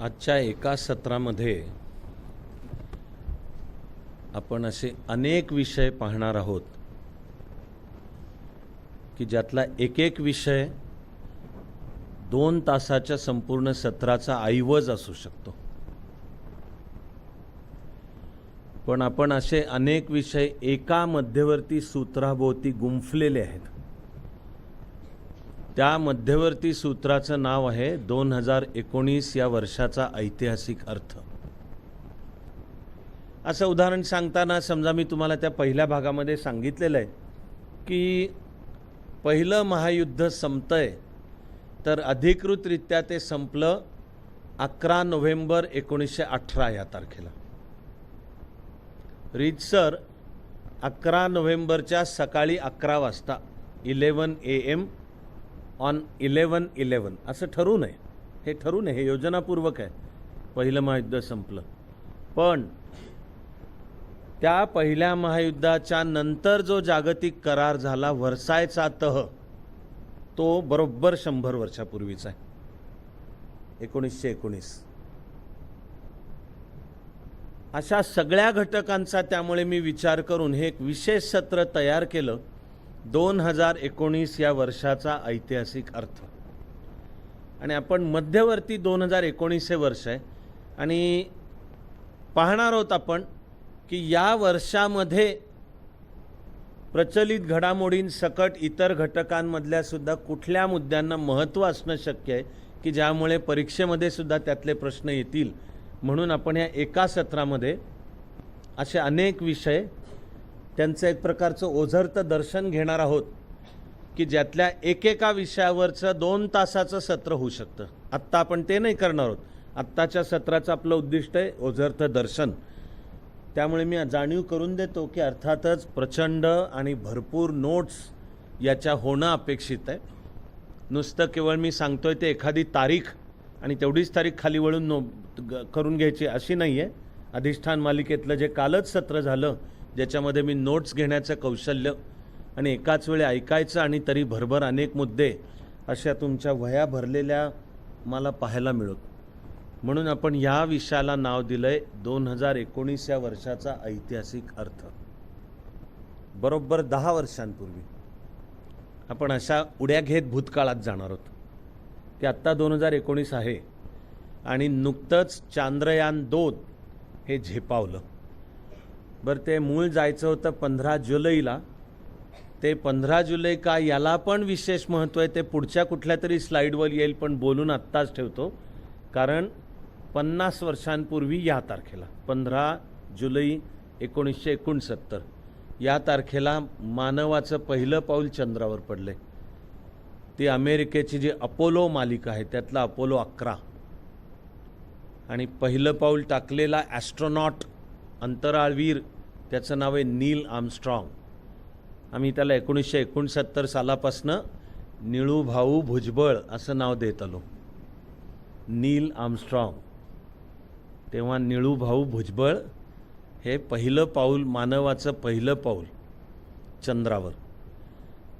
आजच्या एका सत्रामध्ये आपण असे अनेक विषय पाहणार आहोत की ज्यातला एक एक विषय 2 तासाच्या संपूर्ण सत्राचा ऐवज असू शकतो. पण आपण असे अनेक विषय एका मध्यवर्ती सूत्राभोवती गुंफलेले आहेत. त्या मध्यवर्ती सूत्राचं नाव आहे 2019 या वर्षाचा ऐतिहासिक अर्थ. असं उदाहरण सांगताना समजा मी तुम्हाला त्या पहिल्या भागामध्ये सांगितलेलं आहे की पहिलं महायुद्ध संपतंय, तर अधिकृतरित्या ते संपलं 11 नोव्हेंबर 1918 या तारखेला. रीतसर 11 नोव्हेंबरच्या सकाळी 11 वाजता 11 AM ऑन 11/11 असं ठरू नये. हे ठरू नये, हे योजनापूर्वक आहे. पहिलं महायुद्ध संपलं, पण त्या पहिल्या महायुद्धाच्या नंतर जो जागतिक करार झाला व्हर्सायचा तह, तो बरोबर 100 वर्षापूर्वीचा आहे, 1919. अशा सगळ्या घटकांचा त्यामुळे मी विचार करून हे एक विशेष सत्र तयार केलं, 2019 या वर्षाचा ऐतिहासिक अर्थ. आणि आपण मध्यवर्ती 2019 हे वर्ष आहे आणि पाहणार आहोत आपण की या वर्षामध्ये प्रचलित घडामोडींसकट इतर घटकांमधल्या सुद्धा कुठल्या मुद्द्यांना महत्त्व असणं शक्य आहे की ज्यामुळे परीक्षेमध्ये सुद्धा त्यातले प्रश्न येतील. म्हणून आपण या एका सत्रामध्ये असे अनेक विषय त्यांचं एक प्रकारचं ओझरतं दर्शन घेणार आहोत की ज्यातल्या एकेका विषयावरचं 2 तासाचं सत्र होऊ शकतं. आत्ता आपण ते नाही करणार आहोत. आत्ताच्या सत्राचं आपलं उद्दिष्ट आहे ओझरतं दर्शन. त्यामुळे मी जाणीव करून देतो की अर्थातच प्रचंड आणि भरपूर नोट्स याच्या होणं अपेक्षित आहे. नुसतं केवळ मी सांगतोय ते एखादी तारीख आणि तेवढीच तारीख खाली वळून करून घ्यायची अशी नाही आहे. अधिष्ठान मालिकेतलं जे कालच सत्र झालं ज्याच्यामध्ये मी नोट्स घेण्याचं कौशल्य आणि एकाच वेळी ऐकायचं आणि तरी भरभर अनेक मुद्दे अशा तुमच्या वह्या भरलेल्या मला पाहायला मिळत. म्हणून आपण या विषयाला नाव दिलं आहे 2019 या वर्षाचा ऐतिहासिक अर्थ. बरोबर 10 वर्षांपूर्वी आपण अशा उड्या घेत भूतकाळात जाणार आहोत की आत्ता 2019 आहे आणि नुकतंच चांद्रयान 2 हे झेपावलं. बरं, ते मूळ जायचं होतं 15 जुलैला. ते 15 जुलै का याला पण विशेष महत्त्व आहे, ते पुढच्या कुठल्या तरी स्लाईडवर येईल, पण बोलून आत्ताच ठेवतो. कारण 50 वर्षांपूर्वी या तारखेला 15 जुलै 1969 या तारखेला मानवाचं पहिलं पाऊल चंद्रावर पडले. ती अमेरिकेची जी अपोलो मालिका आहे त्यातला अपोलो 11 आणि पहिलं पाऊल टाकलेला ॲस्ट्रॉनॉट अंतराळवीर त्याचं नाव आहे नील आर्मस्ट्रॉंग. आम्ही त्याला 1969 सालापासनं निळू भाऊ भुजबळ असं नाव देत आलो. नील आर्मस्ट्रॉंग. तेव्हा निळू भाऊ भुजबळ हे पहिलं पाऊल, मानवाचं पहिलं पाऊल चंद्रावर.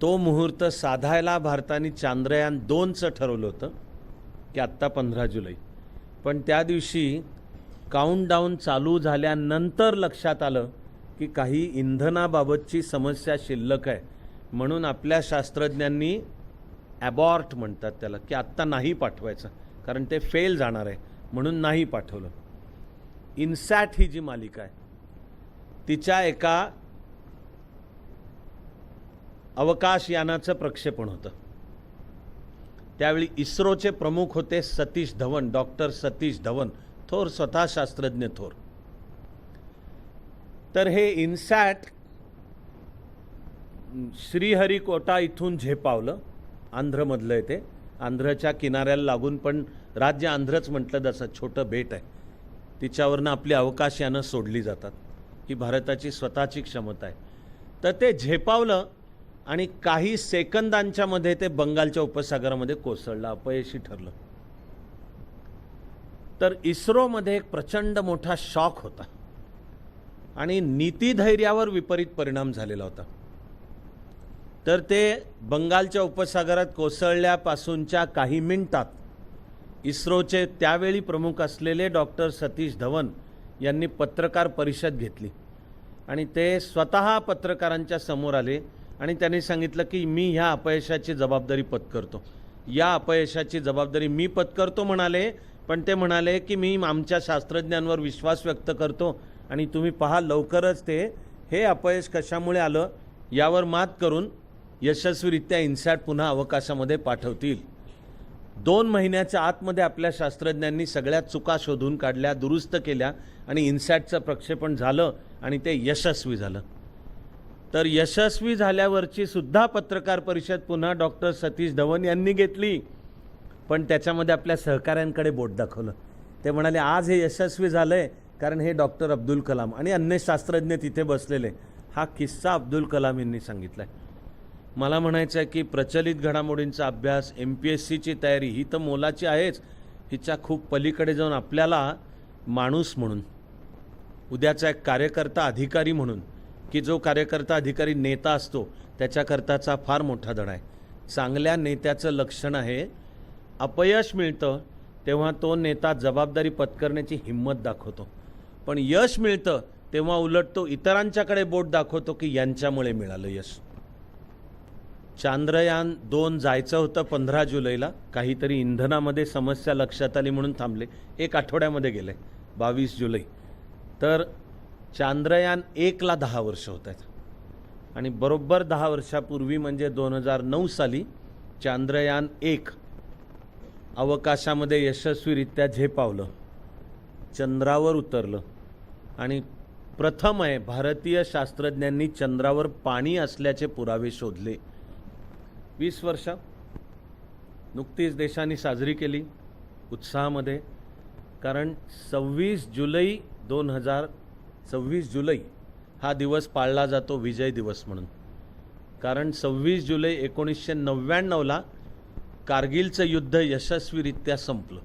तो मुहूर्त साधायला भारताने चांद्रयान 2चं ठरवलं होतं की आत्ता 15 जुलै. पण त्या दिवशी काउंटडाऊन चालू झाल्यानंतर लक्षात आलं की काही इंधनाबाबतची समस्या शिल्लक आहे. म्हणून आपल्या शास्त्रज्ञांनी ॲबॉर्ट म्हणतात त्याला, की आत्ता नाही पाठवायचं कारण ते फेल जाणार आहे, म्हणून नाही पाठवलं. इन्सॅट ही जी मालिका आहे तिच्या एका अवकाशयानाचं प्रक्षेपण होतं. त्यावेळी इस्रोचे प्रमुख होते सतीश धवन, डॉक्टर सतीश धवन, थोर, स्वतः शास्त्रज्ञ थोर. तर हे इन्सॅट श्रीहरिकोटा इथून झेपावलं. आंध्रमधलं आहे ते, आंध्रच्या किनाऱ्याला लागून, पण राज्य आंध्रच म्हटलं जसं छोटं बेट आहे. तिच्यावरनं आपली अवकाशयानं सोडली जातात. ही भारताची स्वतःची क्षमता आहे. तर ते झेपावलं आणि काही सेकंदांच्या मध्ये ते बंगालच्या उपसागरामध्ये कोसळलं, अपयशी ठरलं. तर इस्रोमध्ये एक प्रचंड मोठा शॉक होता आणि नीतिधैर्यावर विपरीत परिणाम झालेला होता. तर ते बंगालच्या उपसागरात कोसळल्यापासूनच्या काही मिनिटात इस्रोचे त्यावेळी प्रमुख असलेले डॉक्टर सतीश धवन यांनी पत्रकार परिषद घेतली आणि ते स्वतः पत्रकारांच्या समोर आले आणि त्यांनी सांगितलं की मी ह्या अपयशाची जबाबदारी पत्करतो, या अपयशाची जबाबदारी मी पत्करतो म्हणाले. पण ते म्हणाले की मी आमच्या शास्त्रज्ञांवर विश्वास व्यक्त करतो आणि तुम्ही पहा लवकरच ते हे अपयश कशामुळे आलं यावर मात करून यशस्वीरित्या इन्सॅट पुन्हा अवकाशामध्ये पाठवतील. 2 महिन्याच्या आतमध्ये आपल्या शास्त्रज्ञांनी सगळ्या चुका शोधून काढल्या, दुरुस्त केल्या आणि इन्सॅटचं प्रक्षेपण झालं आणि ते यशस्वी झालं. तर यशस्वी झाल्यावरची सुद्धा पत्रकार परिषद पुन्हा डॉक्टर सतीश धवन यांनी घेतली. पण त्याच्यामध्ये आपल्या सहकाऱ्यांकडे बोट दाखवलं. ते म्हणाले आज हे यशस्वी झालंय कारण हे डॉक्टर अब्दुल कलाम आणि अन्य शास्त्रज्ञ तिथे बसलेले. हा किस्सा अब्दुल कलाम यांनी सांगितलाय. मला म्हणायचं आहे की प्रचलित घडामोडींचा अभ्यास, MPSCची तयारी ही तर मोलाची आहेच, हिच्या खूप पलीकडे जाऊन आपल्याला माणूस म्हणून, उद्याचा एक कार्यकर्ता अधिकारी म्हणून, की जो कार्यकर्ता अधिकारी नेता असतो त्याच्याकरताचा फार मोठा धडा आहे. चांगल्या नेत्याचं लक्षण आहे अपयश मिळतं तेव्हा तो नेता जबाबदारी पत्करण्याची हिंमत दाखवतो, पण यश मिळतं तेव्हा उलट तो इतरांच्याकडे बोट दाखवतो की यांच्यामुळे मिळालं यश. चांद्रयान 2 जायचं होतं 15 जुलैला, काहीतरी इंधनामध्ये समस्या लक्षात आली म्हणून थांबले. 1 आठवड्यामध्ये गेले 22 जुलै. तर चांद्रयान 1ला 10 वर्ष होत आहेत आणि बरोबर 10 वर्षापूर्वी म्हणजे 2009 साली चांद्रयान 1 अवकाशामध्ये यशस्वीरित्या झेपावलं, चंद्रावर उतरलं आणि प्रथम आहे भारतीय शास्त्रज्ञांनी चंद्रावर पाणी असल्याचे पुरावे शोधले. 20 वर्ष नुकतीच देशाने साजरी केली उत्साहामध्ये, कारण 26 जुलै हा दिवस पाळला जातो विजय दिवस म्हणून. कारण 26 जुलै 1999ला कारगिलचं युद्ध यशस्वीरित्या संपलं.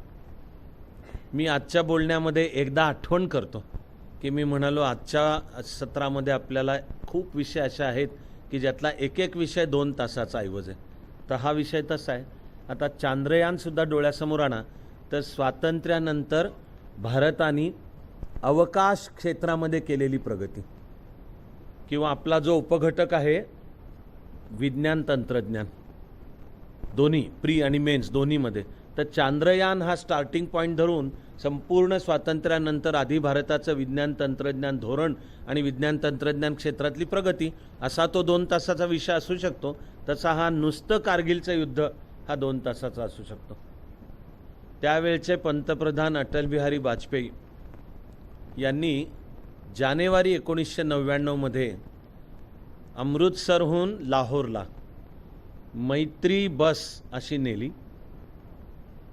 मी आजच्या बोलण्यामध्ये एकदा आठवण करतो की मी म्हणालो आजच्या सत्रामध्ये आपल्याला खूप विषय असे आहेत की ज्यातला एक विषय 2 तासाचा ऐवज आहे. तर हा विषय तसा आहे. आता चांद्रयानसुद्धा डोळ्यासमोर आणा तर स्वातंत्र्यानंतर भारताने अवकाश क्षेत्रामध्ये केलेली प्रगती किंवा आपला जो उपघटक आहे विज्ञान तंत्रज्ञान दोन्ही प्री आणि मेन्स दोन्हीमध्ये, तर चांद्रयान हा स्टार्टिंग पॉईंट धरून संपूर्ण स्वातंत्र्यानंतर आधी भारताचं विज्ञान तंत्रज्ञान धोरण आणि विज्ञान तंत्रज्ञान क्षेत्रातली प्रगती असा तो 2 तासाचा विषय असू शकतो. तसा हा नुसतं कारगिलचं युद्ध हा 2 तासाचा असू शकतो. त्यावेळचे पंतप्रधान अटल बिहारी वाजपेयी यांनी जानेवारी 1999मध्ये अमृतसरहून लाहोरला मैत्री बस अशी नेली.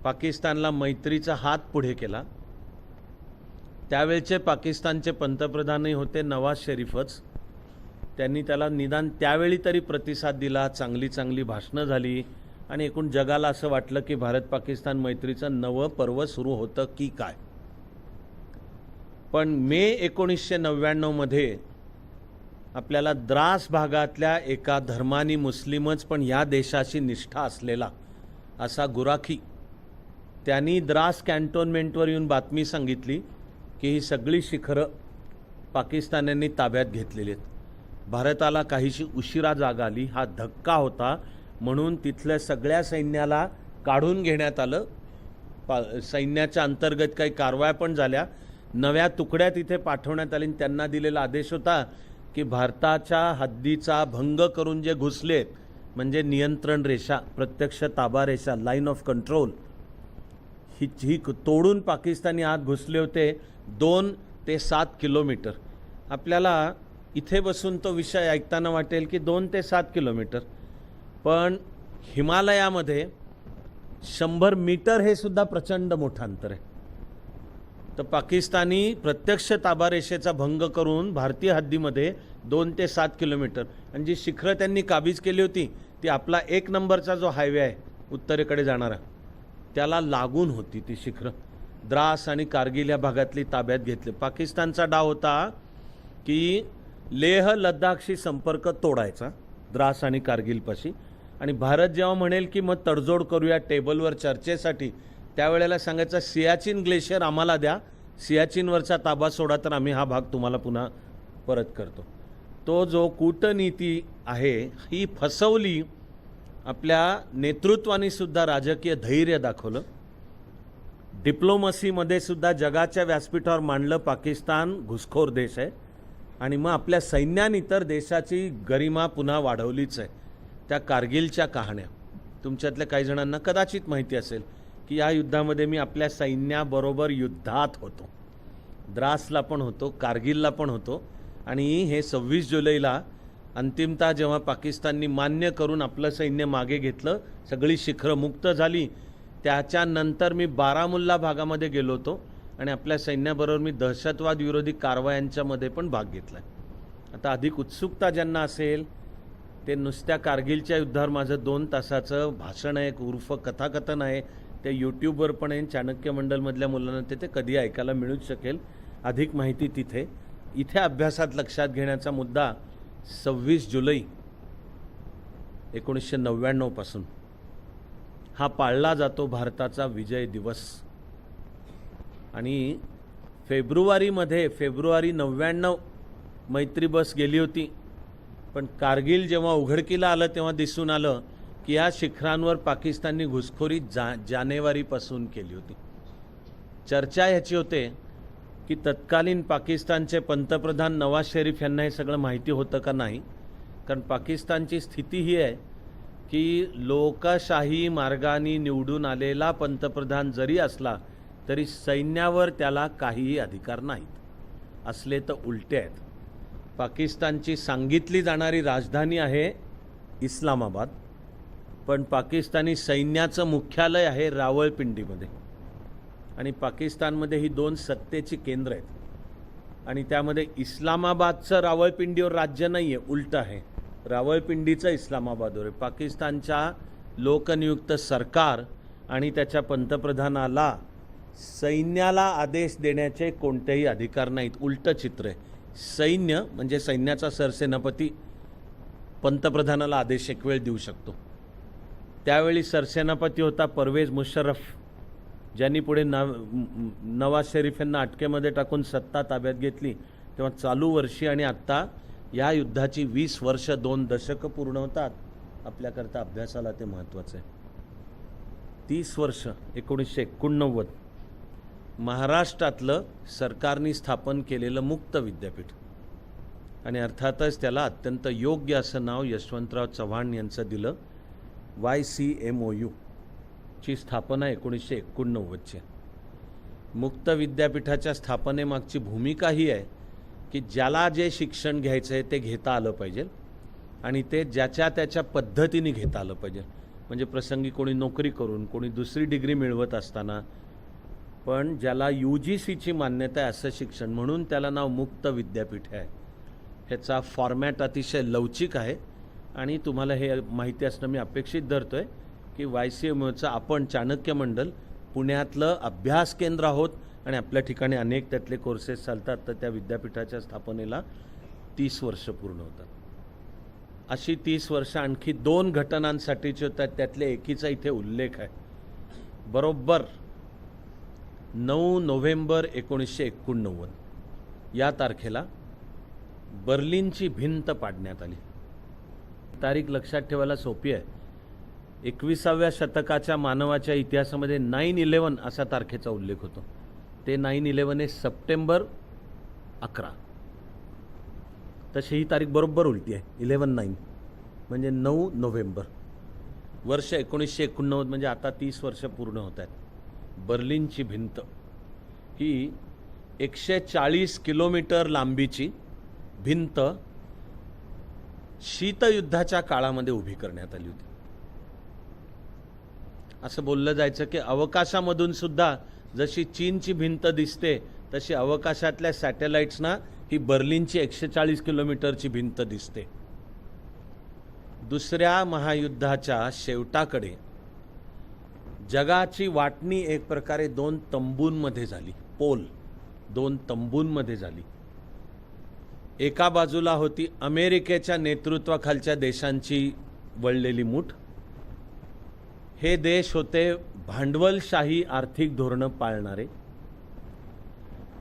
पाकिस्तानला मैत्रीचा हात पुढे केला. त्यावेळचे पाकिस्तानचे पंतप्रधानही होते नवाज शरीफच. त्यांनी त्याला निदान त्यावेळी तरी प्रतिसाद दिला, चांगली भाषणं झाली आणि एकूण जगाला असं वाटलं की भारत पाकिस्तान मैत्रीचं नवं पर्व सुरू होतं की काय. पण मे 1999मध्ये आपल्याला द्रास भागातल्या एका धर्मानी मुस्लिमच पण या देशाशी निष्ठा असलेला असा गुराखी, त्यांनी द्रास कॅन्टोन्मेंटवर येऊन बातमी सांगितली की ही सगळी शिखरं पाकिस्तान्यांनी ताब्यात घेतलेली आहेत. भारताला काहीशी उशिरा जाग आली. हा धक्का होता म्हणून तिथल्या सगळ्या सैन्याला काढून घेण्यात आलं. सैन्याच्या अंतर्गत काही कारवाया पण झाल्या. नव्या तुकड्या तिथे पाठवण्यात आली. त्यांना दिलेला आदेश होता की भारताच्या हद्दीचा भंग करून जे घुसलेत म्हणजे नियंत्रण रेषा, प्रत्यक्ष ताबा रेषा, लाईन ऑफ कंट्रोल ही तोडून पाकिस्तानी आत घुसले होते 2 ते 7 किलोमीटर. आपल्याला इथे बसून तो विषय ऐकताना वाटेल की 2 ते 7 किलोमीटर, पण हिमालयामध्ये 100 मीटर हे सुद्धा प्रचंड मोठं अंतर आहे. तर पाकिस्तानी प्रत्यक्ष ताबा रेषेचा भंग करून भारतीय हद्दीमध्ये 2 ते 7 किलोमीटर आणि जी शिखरं त्यांनी काबीज केली होती ती आपला 1 नंबरचा जो हायवे आहे उत्तरेकडे जाणारा त्याला लागून होती ती शिखरं. द्रास आणि कारगिल या भागातली ताब्यात घेतली. पाकिस्तानचा डाव होता की लेह लडाखशी संपर्क तोडायचा द्रास आणि कारगिलपाशी, आणि भारत जेव्हा म्हणेल की मग तडजोड करूया टेबलवर चर्चेसाठी, त्यावेळेला सांगायचं सियाचीन ग्लेशियर आम्हाला द्या, सियाचीनवरचा ताबा सोडा तर आम्ही हा भाग तुम्हाला पुन्हा परत करतो. तो जो कूटनीती आहे ही फसवली. आपल्या नेतृत्वाने सुद्धा राजकीय धैर्य दाखवलं. डिप्लोमसीमध्ये सुद्धा जगाच्या व्यासपीठावर मांडलं पाकिस्तान घुसखोर देश आहे आणि मग आपल्या सैन्याने तर देशाची गरिमा पुन्हा वाढवलीच आहे. त्या कारगिलच्या कहाण्या तुमच्यातल्या काही जणांना कदाचित माहिती असेल की या युद्धामध्ये मी आपल्या सैन्याबरोबर युद्धात होतो. द्रासला पण होतो, कारगिलला पण होतो आणि हे 26 जुलैला अंतिमतः जेव्हा पाकिस्ताननी मान्य करून आपलं सैन्य मागे घेतलं, सगळी शिखरं मुक्त झाली, त्याच्यानंतर मी बारामुल्ला भागामध्ये गेलो होतो आणि आपल्या सैन्याबरोबर मी दहशतवाद विरोधी कारवायांच्यामध्ये पण भाग घेतला. आता अधिक उत्सुकता ज्यांना असेल ते नुसत्या कारगिलच्या युद्धावर माझं 2 तासाचं भाषण आहे, उर्फ कथाकथन आहे, ते यूट्यूबवर पण आहे. चाणक्य मंडलमधल्या मुलांना ते कधी ऐकायला मिळूच शकेल. अधिक माहिती तिथे. इथे अभ्यासात लक्षात घेण्याचा मुद्दा 26 जुलै 1999 पासून हा पाळला जातो भारताचा विजय दिवस. आणि फेब्रुवारी 99 मैत्री बस गेली होती. पण कारगिल जेव्हा उघडकीला आलं तेव्हा दिसून आलं की या शिखरांवर पाकिस्ताननी घुसखोरी जानेवारीपासून केली होती. चर्चा ह्याची होते की तत्कालीन पाकिस्तानचे पंतप्रधान नवाज शरीफ यांना हे सगळं माहिती होतं का नाही. कारण पाकिस्तानची स्थिती ही आहे की लोकशाही मार्गाने निवडून आलेला पंतप्रधान जरी असला तरी सैन्यावर त्याला काहीही अधिकार नाहीत. असले तर उलटे आहेत. पाकिस्तानची सांगितली जाणारी राजधानी आहे इस्लामाबाद, पण पाकिस्तानी सैन्याचं मुख्यालय आहे रावळपिंडीमध्ये. आणि पाकिस्तानमध्ये ही 2 सत्तेची केंद्र आहेत आणि त्यामध्ये इस्लामाबादचं रावळपिंडीवर राज्य नाही आहे, उलटं आहे. रावळपिंडीचं इस्लामाबादवर आहे. पाकिस्तानच्या लोकनियुक्त सरकार आणि त्याच्या पंतप्रधानाला सैन्याला आदेश देण्याचे कोणतेही अधिकार नाहीत. उलटं चित्र आहे. सैन्य म्हणजे सैन्याचा सरसेनापती पंतप्रधानाला आदेश एक वेळ देऊ शकतो. त्यावेळी सरसेनापती होता परवेज मुशर्रफ, ज्यांनी पुढे नवाज शरीफ यांना अटकेमध्ये टाकून सत्ता ताब्यात घेतली. तेव्हा चालू वर्षी आणि आत्ता या युद्धाची 20 वर्ष 2 दशकं पूर्ण होतात. आपल्याकरता अभ्यासाला ते महत्त्वाचं आहे. 30 वर्ष 1989 महाराष्ट्रातलं सरकारने स्थापन केलेलं मुक्त विद्यापीठ आणि अर्थातच त्याला अत्यंत योग्य असं नाव यशवंतराव चव्हाण यांचं दिलं. YCMOU ची स्थापना 1989ची. मुक्त विद्यापीठाच्या स्थापनेमागची भूमिका ही आहे की ज्याला जे शिक्षण घ्यायचं आहे ते घेता आलं पाहिजे आणि ते ज्याच्या त्याच्या पद्धतीने घेता आलं पाहिजे. म्हणजे प्रसंगी कोणी नोकरी करून, कोणी दुसरी डिग्री मिळवत असताना, पण ज्याला UGCची मान्यता आहे असं शिक्षण, म्हणून त्याला नाव मुक्त विद्यापीठ आहे. ह्याचा फॉर्मॅट अतिशय लवचिक आहे आणि तुम्हाला हे माहिती असणं मी अपेक्षित धरतोय की YCMOचं आपण चाणक्य मंडल पुण्यातलं अभ्यास केंद्र आहोत आणि आपल्या ठिकाणी अनेक त्यातले कोर्सेस चालतात. तर त्या विद्यापीठाच्या स्थापनेला 30 वर्ष पूर्ण होतात. अशी 30 वर्ष आणखी 2 घटनांसाठीची होतात. त्यातले एकीचा इथे उल्लेख आहे. बरोबर 9 नोव्हेंबर 1989 या तारखेला बर्लिनची भिंत पाडण्यात आली. तारीख लक्षात ठेवायला सोपी आहे. 21व्या शतकाच्या मानवाच्या इतिहासामध्ये 9/11 असा तारखेचा उल्लेख होतो. ते 9/11 हे सप्टेंबर 11. तशी ही तारीख बरोबर उलटी आहे. 11/9 म्हणजे 9 नोव्हेंबर. वर्ष 1989 म्हणजे आता 30 वर्ष पूर्ण होत आहेत. बर्लिनची भिंत ही 140 किलोमीटर लांबीची भिंत शीतयुद्धाच्या काळामध्ये उभी करण्यात आली होती. असं बोललं जायचं की अवकाशामधून सुद्धा जशी चीनची भिंत दिसते तशी अवकाशातल्या सॅटेलाइट्सना ही बर्लिनची 140 किलोमीटरची भिंत दिसते. दुसऱ्या महायुद्धाच्या शेवटाकडे जगाची वाटणी एक प्रकारे 2 तंबूंमध्ये झाली. पोल 2 तंबूंमध्ये झाली. एका बाजूला होती अमेरिकेच्या नेतृत्वाखालच्या देशांची वळलेली मूठ, हे देश होते भांडवलशाही आर्थिक धोरणं पाळणारे.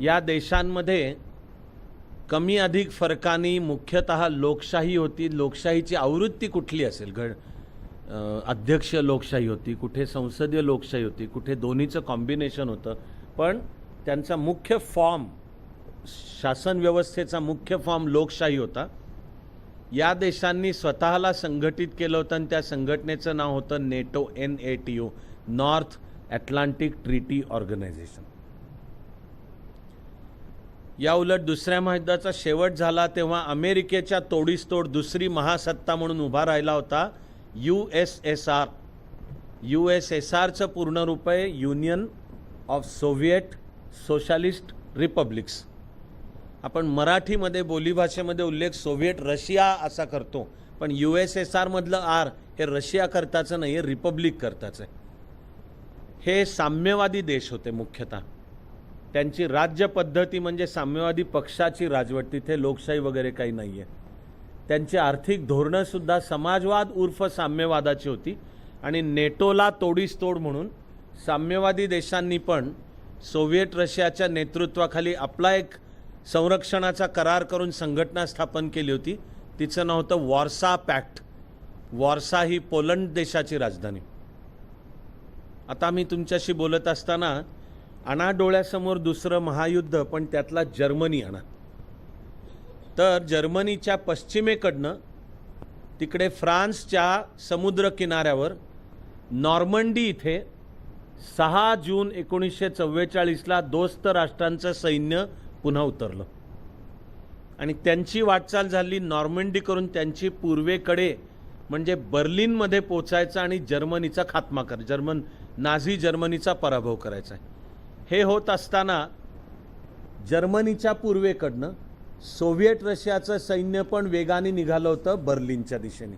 या देशांमध्ये कमी अधिक फरकाने मुख्यतः लोकशाही होती. लोकशाहीची आवृत्ती कुठली असेल, अध्यक्षीय लोकशाही होती, कुठे संसदीय लोकशाही होती, कुठे दोन्हीचं कॉम्बिनेशन होतं. पण त्यांचा मुख्य फॉर्म, शासन व्यवस्थेचा मुख्य फॉर्म लोकशाही होता. या देशांनी स्वतःला संघटित केलं होतं आणि त्या संघटनेचं नाव होतं NATO, NATO, North Atlantic Treaty Organization. या उलट दुसऱ्या महायुद्धाचा शेवट झाला तेव्हा अमेरिकेच्या तोडीसतोड दुसरी महासत्ता म्हणून उभा राहिला होता USSR. USSRचं पूर्ण रूप आहे union of Soviet socialist republics. आपण मराठीमध्ये बोलीभाषेमध्ये उल्लेख सोव्हिएट रशिया असा करतो, पण USSR मधलं R हे रशिया करताचं नाही, हे रिपब्लिक करताचं आहे. हे साम्यवादी देश होते मुख्यतः. त्यांची राज्य पद्धती म्हणजे साम्यवादी पक्षाची राजवट, तिथे लोकशाही वगैरे काही नाही आहे. त्यांची आर्थिक धोरणंसुद्धा समाजवाद उर्फ साम्यवादाची होती. आणि नेटोला तोडीसतोड म्हणून साम्यवादी देशांनी पण सोव्हिएट रशियाच्या नेतृत्वाखाली आपला एक संरक्षणाचा करार करून संघटना स्थापन केली होती. तिचं नाव होतं वॉर्सा पॅक्ट. वॉर्सा ही पोलंड देशाची राजधानी. आता मी तुमच्याशी बोलत असताना आणा डोळ्यासमोर दुसरं महायुद्ध, पण त्यातला जर्मनी आणा. तर जर्मनीच्या पश्चिमेकडनं तिकडे फ्रान्सच्या समुद्र किनाऱ्यावर नॉर्मंडी इथे 6 जून 1944ला दोस्त राष्ट्रांचं सैन्य पुन्हा उतरलं आणि त्यांची वाटचाल झाली नॉर्मंडी करून त्यांची पूर्वेकडे म्हणजे बर्लिनमध्ये पोचायचं आणि जर्मनीचा खात्मा नाझी जर्मनीचा पराभव करायचा आहे. हे होत असताना जर्मनीच्या पूर्वेकडनं सोव्हिएट रशियाचं सैन्य पण वेगाने निघालं होतं बर्लिनच्या दिशेने.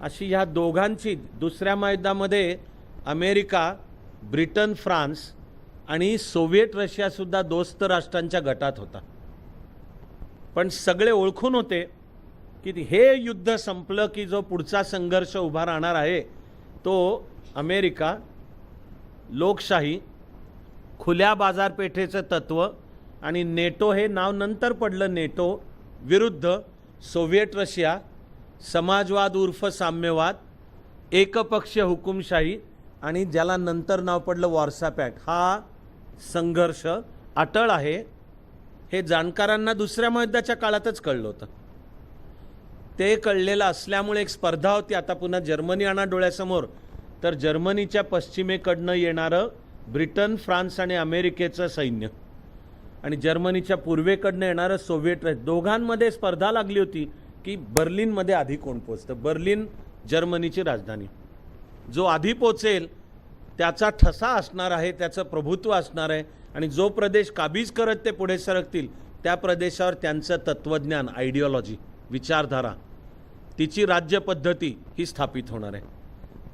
अशी ह्या दोघांची दुसऱ्या महायुद्धामध्ये अमेरिका, ब्रिटन, फ्रान्स आणि सोव्हिएट रशियासुद्धा दोस्त राष्ट्रांच्या गटात होता. पण सगळे ओळखून होते की हे युद्ध संपलं की जो पुढचा संघर्ष उभा राहणार आहे तो अमेरिका, लोकशाही, खुल्या बाजारपेठेचं तत्व आणि नेटो, हे नाव नंतर पडलं नेटो, विरुद्ध सोव्हिएट रशिया, समाजवाद उर्फ साम्यवाद, एकपक्षीय हुकुमशाही आणि ज्याला नंतर नाव पडलं वॉर्सा पॅक्ट. हा संघर्ष अटळ आहे हे जाणकारांना दुसऱ्या महायुद्धाच्या काळातच कळलं होतं. ते कळलेलं असल्यामुळे एक स्पर्धा होती. आता पुन्हा जर्मनी आणा डोळ्यासमोर. तर जर्मनीच्या पश्चिमेकडनं येणारं ब्रिटन, फ्रान्स आणि अमेरिकेचं सैन्य आणि जर्मनीच्या पूर्वेकडनं येणारं सोव्हिएट, दोघांमध्ये स्पर्धा लागली होती की बर्लिनमध्ये आधी कोण पोचतं. बर्लिन जर्मनीची राजधानी. जो आधी पोचेल त्याचा ठसा असणार आहे, त्याचं प्रभुत्व असणार आहे आणि जो प्रदेश काबीज करत ते पुढे सरकतील त्या प्रदेशावर त्यांचं तत्त्वज्ञान, आयडिओलॉजी, विचारधारा, तिची राज्यपद्धती ही स्थापित होणार आहे.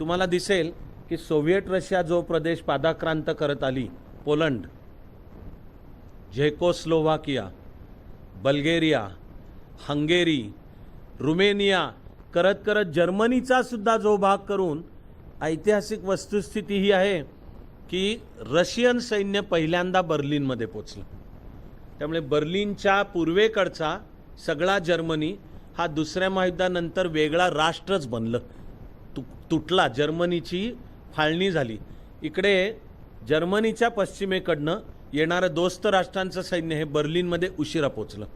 तुम्हाला दिसेल की सोव्हिएट रशिया जो प्रदेश पादाक्रांत करत आली, Poland, Czechoslovakia, Bulgaria, Hungary, Romania करत करत जर्मनीचा सुद्धा जो भाग करून ऐतिहासिक वस्तुस्थिती ही आहे की रशियन सैन्य पहिल्यांदा बर्लिनमध्ये पोचलं. त्यामुळे बर्लिनच्या पूर्वेकडचा सगळा जर्मनी हा दुसऱ्या महायुद्धानंतर वेगळा राष्ट्रच बनलं, तुटला, जर्मनीची फाळणी झाली. इकडे जर्मनीच्या पश्चिमेकडनं येणारं दोस्त राष्ट्रांचं सैन्य हे बर्लिनमध्ये उशिरा पोचलं.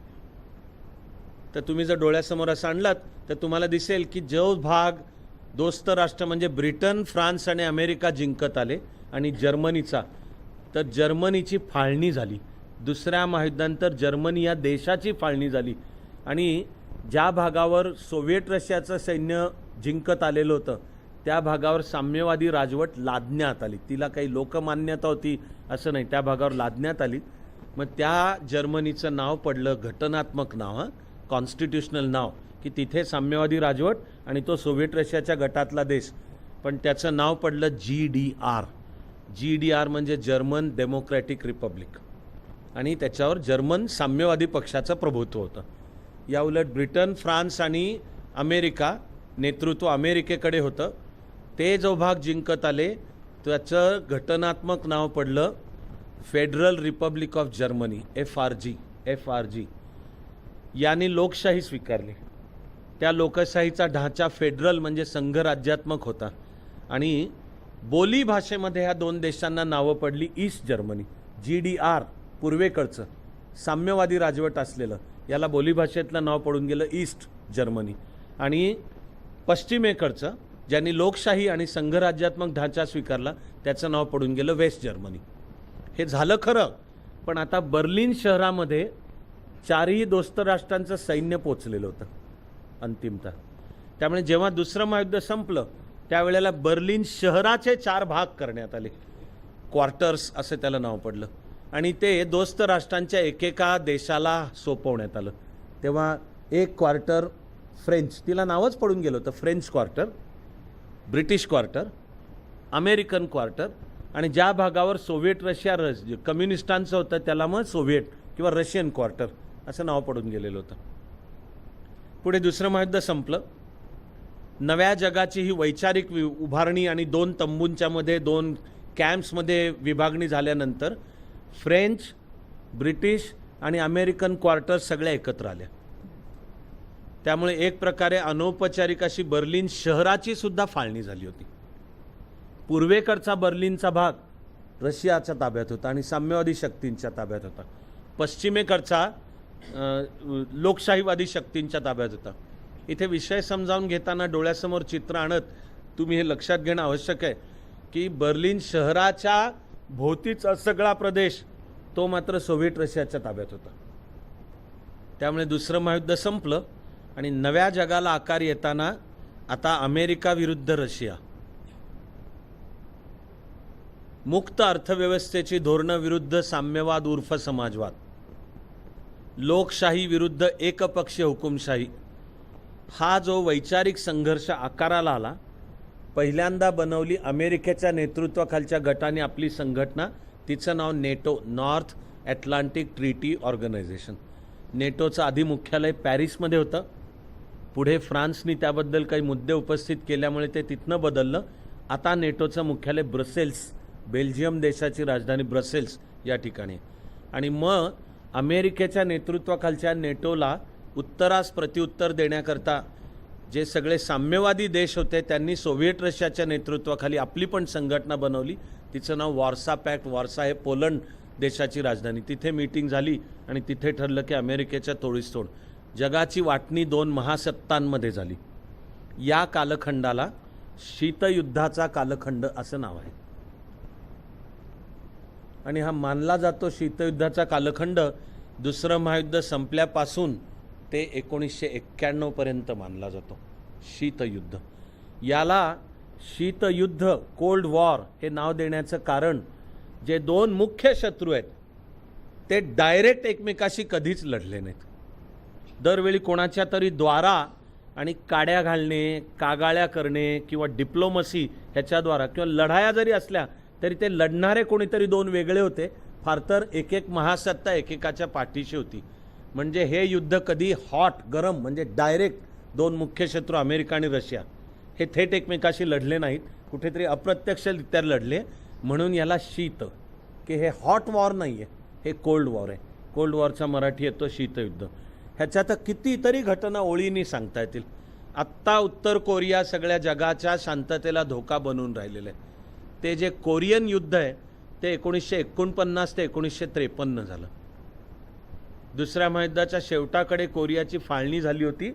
तर तुम्ही जर डोळ्यासमोर असं आणलात तर तुम्हाला दिसेल की जो भाग दोस्त राष्ट्र म्हणजे ब्रिटन, फ्रान्स आणि अमेरिका जिंकत आले आणि जर्मनीचा, तर जर्मनीची फाळणी झाली. दुसऱ्या महायुद्धानंतर जर्मनी या देशाची फाळणी झाली आणि ज्या भागावर सोव्हिएट रशियाचं सैन्य जिंकत आलेलं होतं त्या भागावर साम्यवादी राजवट लादण्यात आली. तिला काही लोकमान्यता होती असं नाही, त्या भागावर लादण्यात आली. मग त्या जर्मनीचं नाव पडलं, घटनात्मक नाव, कॉन्स्टिट्यूशनल नाव, की तिथे साम्यवादी राजवट आणि तो सोव्हिएट रशियाच्या गटातला देश, पण त्याचं नाव पडलं GDR. GDR म्हणजे जर्मन डेमोक्रॅटिक रिपब्लिक आणि त्याच्यावर जर्मन साम्यवादी पक्षाचं प्रभुत्व होतं. या उलट ब्रिटन, फ्रान्स आणि अमेरिका नेतृत्व अमेरिकेकडे होतं ते जो भाग जिंकत आले त्याचं घटनात्मक नाव पडलं federal Republic of Germany, FRG. यांनी लोकशाही स्वीकारली. त्या लोकशाहीचा ढाचा फेडरल म्हणजे संघराज्यात्मक होता आणि बोली भाषेमध्ये ह्या दोन देशांना नावं पडली ईस्ट जर्मनी, GDR, पूर्वेकडचं साम्यवादी राजवट असलेलं, याला बोलीभाषेतलं नाव पडून गेलं ईस्ट जर्मनी. आणि पश्चिमेकडचं ज्यांनी लोकशाही आणि संघराज्यात्मक ढाचा स्वीकारला त्याचं नाव पडून गेलं वेस्ट जर्मनी. हे झालं खरं, पण आता बर्लिन शहरामध्ये चारही दोस्त राष्ट्रांचं सैन्य पोचलेलं होतं अंतिमतः. त्यामुळे जेव्हा दुसरं महायुद्ध संपलं त्यावेळेला बर्लिन शहराचे 4 भाग करण्यात आले, क्वार्टर्स असं त्याला नाव पडलं, आणि ते दोस्त राष्ट्रांच्या एकेका देशाला सोपवण्यात आलं. तेव्हा एक क्वार्टर फ्रेंच, तिला नावच पडून गेलं होतं, French quarter, British quarter, American quarter, आणि ज्या भागावर सोव्हिएट रशिया कम्युनिस्टांचं होतं त्याला मग सोव्हिएट किंवा रशियन क्वार्टर असं नाव पडून गेलेलं होतं. पुढे दुसरं महायुद्ध संपलं. नव्या जगाची ही वैचारिक उभारणी आणि 2 तंबूंच्या मध्ये 2 कॅम्प्समध्ये विभागणी झाल्यानंतर फ्रेंच, ब्रिटिश आणि अमेरिकन क्वार्टर सगळ्या एकत्र आल्या. त्यामुळे एक प्रकारे अनौपचारिक अशी बर्लिन शहराची सुद्धा फाळणी झाली होती. पूर्वेकडचा बर्लिनचा भाग रशियाच्या ताब्यात होता आणि साम्यवादी शक्तींच्या ताब्यात होता. पश्चिमेकडचा लोकशाहीवादी शक्तींच्या ताब्यात होता. इथे विषय समजावून घेताना डोळ्यासमोर चित्र आणत तुम्ही हे लक्षात घेणं आवश्यक आहे की बर्लिन शहराच्या भोवतीचा सगळा प्रदेश तो मात्र सोव्हिएट रशियाच्या ताब्यात होता. त्यामुळे दुसरं महायुद्ध संपलं आणि नव्या जगाला आकार येताना आता अमेरिका विरुद्ध रशिया, मुक्त अर्थव्यवस्थेची धोरणं विरुद्ध साम्यवाद उर्फ समाजवाद, लोकशाही विरुद्ध एकपक्षीय हुकुमशाही, हा जो वैचारिक संघर्ष आकाराला आला, पहिल्यांदा बनवली अमेरिकेच्या नेतृत्वाखालच्या गटाने आपली संघटना, तिचं नाव NATO, North Atlantic Treaty Organization. नेटोचं आधी मुख्यालय पॅरिसमध्ये होतं. पुढे फ्रान्सनी त्याबद्दल काही मुद्दे उपस्थित केल्यामुळे ते तिथनं बदललं. आता नेटोचं मुख्यालय ब्रसेल्स, बेल्जियम देशाची राजधानी ब्रसेल्स या ठिकाणी. आणि मग अमेरिकेच्या नेतृत्वाखालच्या नेटोला उत्तरास प्रत्युत्तर देण्याकरता जे सगळे साम्यवादी देश होते त्यांनी सोव्हिएट रशियाच्या नेतृत्वाखाली आपली पण संघटना बनवली. तिचं नाव वॉर्सा पॅक्ट. वॉर्सा हे पोलंड देशाची राजधानी. तिथे मीटिंग झाली आणि तिथे ठरलं की अमेरिकेच्या तोडीस तोड. जगाची वाटणी 2 महासत्तांमध्ये झाली. या कालखंडाला शीतयुद्धाचा कालखंड असं नाव आहे. आणि हा मानला जातो शीतयुद्धाचा कालखंड दुसरं महायुद्ध संपल्यापासून ते 1991 पर्यंत मानला जातो. शीतयुद्ध, याला शीतयुद्ध, कोल्ड वॉर हे नाव देण्याचं कारण जे 2 मुख्य शत्रू आहेत ते डायरेक्ट एकमेकाशी कधीच लढले नाहीत. दरवेळी कोणाच्या तरी द्वारा आणि काड्या घालणे, कागाळ्या करणे किंवा डिप्लोमसी ह्याच्याद्वारा किंवा लढाया जरी असल्या तरी ते लढणारे कोणीतरी 2 वेगळे होते. फार तर एक महासत्ता एकेकाच्या पाठीशी होती. म्हणजे हे युद्ध कधी हॉट, गरम, म्हणजे डायरेक्ट 2 मुख्य शत्रू अमेरिका आणि रशिया हे थेट एकमेकाशी लढले नाहीत, कुठेतरी अप्रत्यक्षरित्या लढले. म्हणून याला शीत, की हे हॉट वॉर नाही आहे, हे कोल्ड वॉर आहे. कोल्ड वॉरचा मराठी येतो शीतयुद्ध. ह्याच्यात कितीतरी घटना ओळींनी सांगता येतील. आत्ता उत्तर कोरिया सगळ्या जगाच्या शांततेला धोका बनून राहिलेलं आहे. ते जे कोरियन युद्ध आहे ते 1949 ते 1953 झालं. दुसऱ्या महायुद्धाच्या शेवटाकडे कोरियाची फाळणी झाली होती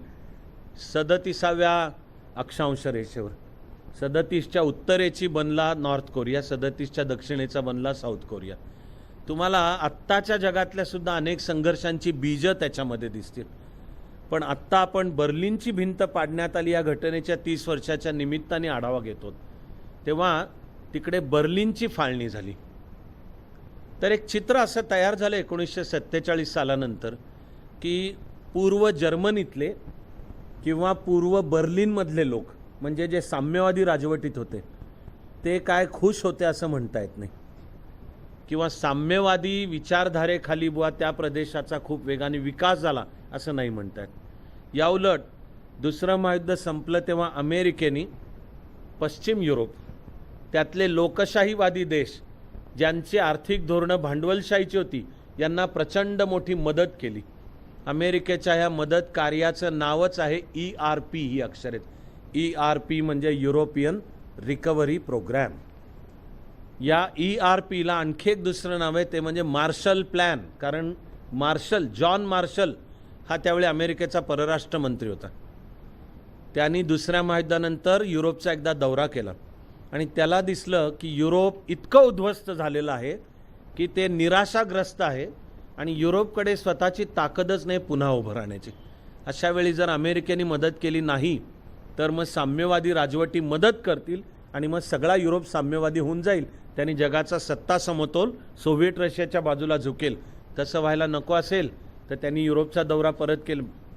37व्या अक्षांश रेषेवर. 37च्या उत्तरेची बनला नॉर्थ कोरिया, 37च्या दक्षिणेचा बनला साऊथ कोरिया. तुम्हाला आत्ताच्या जगातल्या सुद्धा अनेक संघर्षांची बीजं त्याच्यामध्ये दिसतील. पण आत्ता आपण बर्लिनची भिंत पाडण्यात आली या घटनेच्या 30 वर्षाच्या निमित्ताने आढावा घेतो. तेव्हा तिकडे बर्लिनची फाळणी झाली. तर एक चित्र असं तयार झालं 1947 सालानंतर की पूर्व जर्मनीतले किंवा पूर्व बर्लिनमधले लोक, म्हणजे जे साम्यवादी राजवटीत होते, ते काय खुश होते असं म्हणता येत नाही. किंवा साम्यवादी विचारधारेखाली बुवा त्या प्रदेशाचा खूप वेगाने विकास झाला असं नाही म्हणता येत. याउलट दुसरं महायुद्ध संपलं तेव्हा अमेरिकेने पश्चिम युरोप, त्यातले लोकशाहीवादी देश ज्यांची आर्थिक धोरणं भांडवलशाहीची होती, यांना प्रचंड मोठी मदत केली. अमेरिकेच्या ह्या मदत कार्याचं नावच आहे ERP, ही अक्षर आहेत. ERP म्हणजे युरोपियन रिकव्हरी प्रोग्रॅम. या ERPला आणखी एक दुसरं नाव आहे, ते म्हणजे मार्शल प्लॅन. कारण जॉन मार्शल हा त्यावेळी अमेरिकेचा परराष्ट्र मंत्री होता. त्यांनी दुसऱ्या महायुद्धानंतर युरोपचा एकदा दौरा केला आणि त्याला दिसलं की युरोप इतकं उद्ध्वस्त झालेलं आहे की ते निराशाग्रस्त आहे आणि युरोपकडे स्वतःची ताकदच नाही पुन्हा उभं राहण्याची. अशा वेळी जर अमेरिकेने मदत केली नाही तर मग साम्यवादी राजवटी मदत करतील आणि मग सगळा युरोप साम्यवादी होऊन जाईल. त्यांनी जगाचा सत्ता समतोल सोव्हिएट रशियाच्या बाजूला झुकेल. तसं व्हायला नको असेल तर त्यांनी युरोपचा दौरा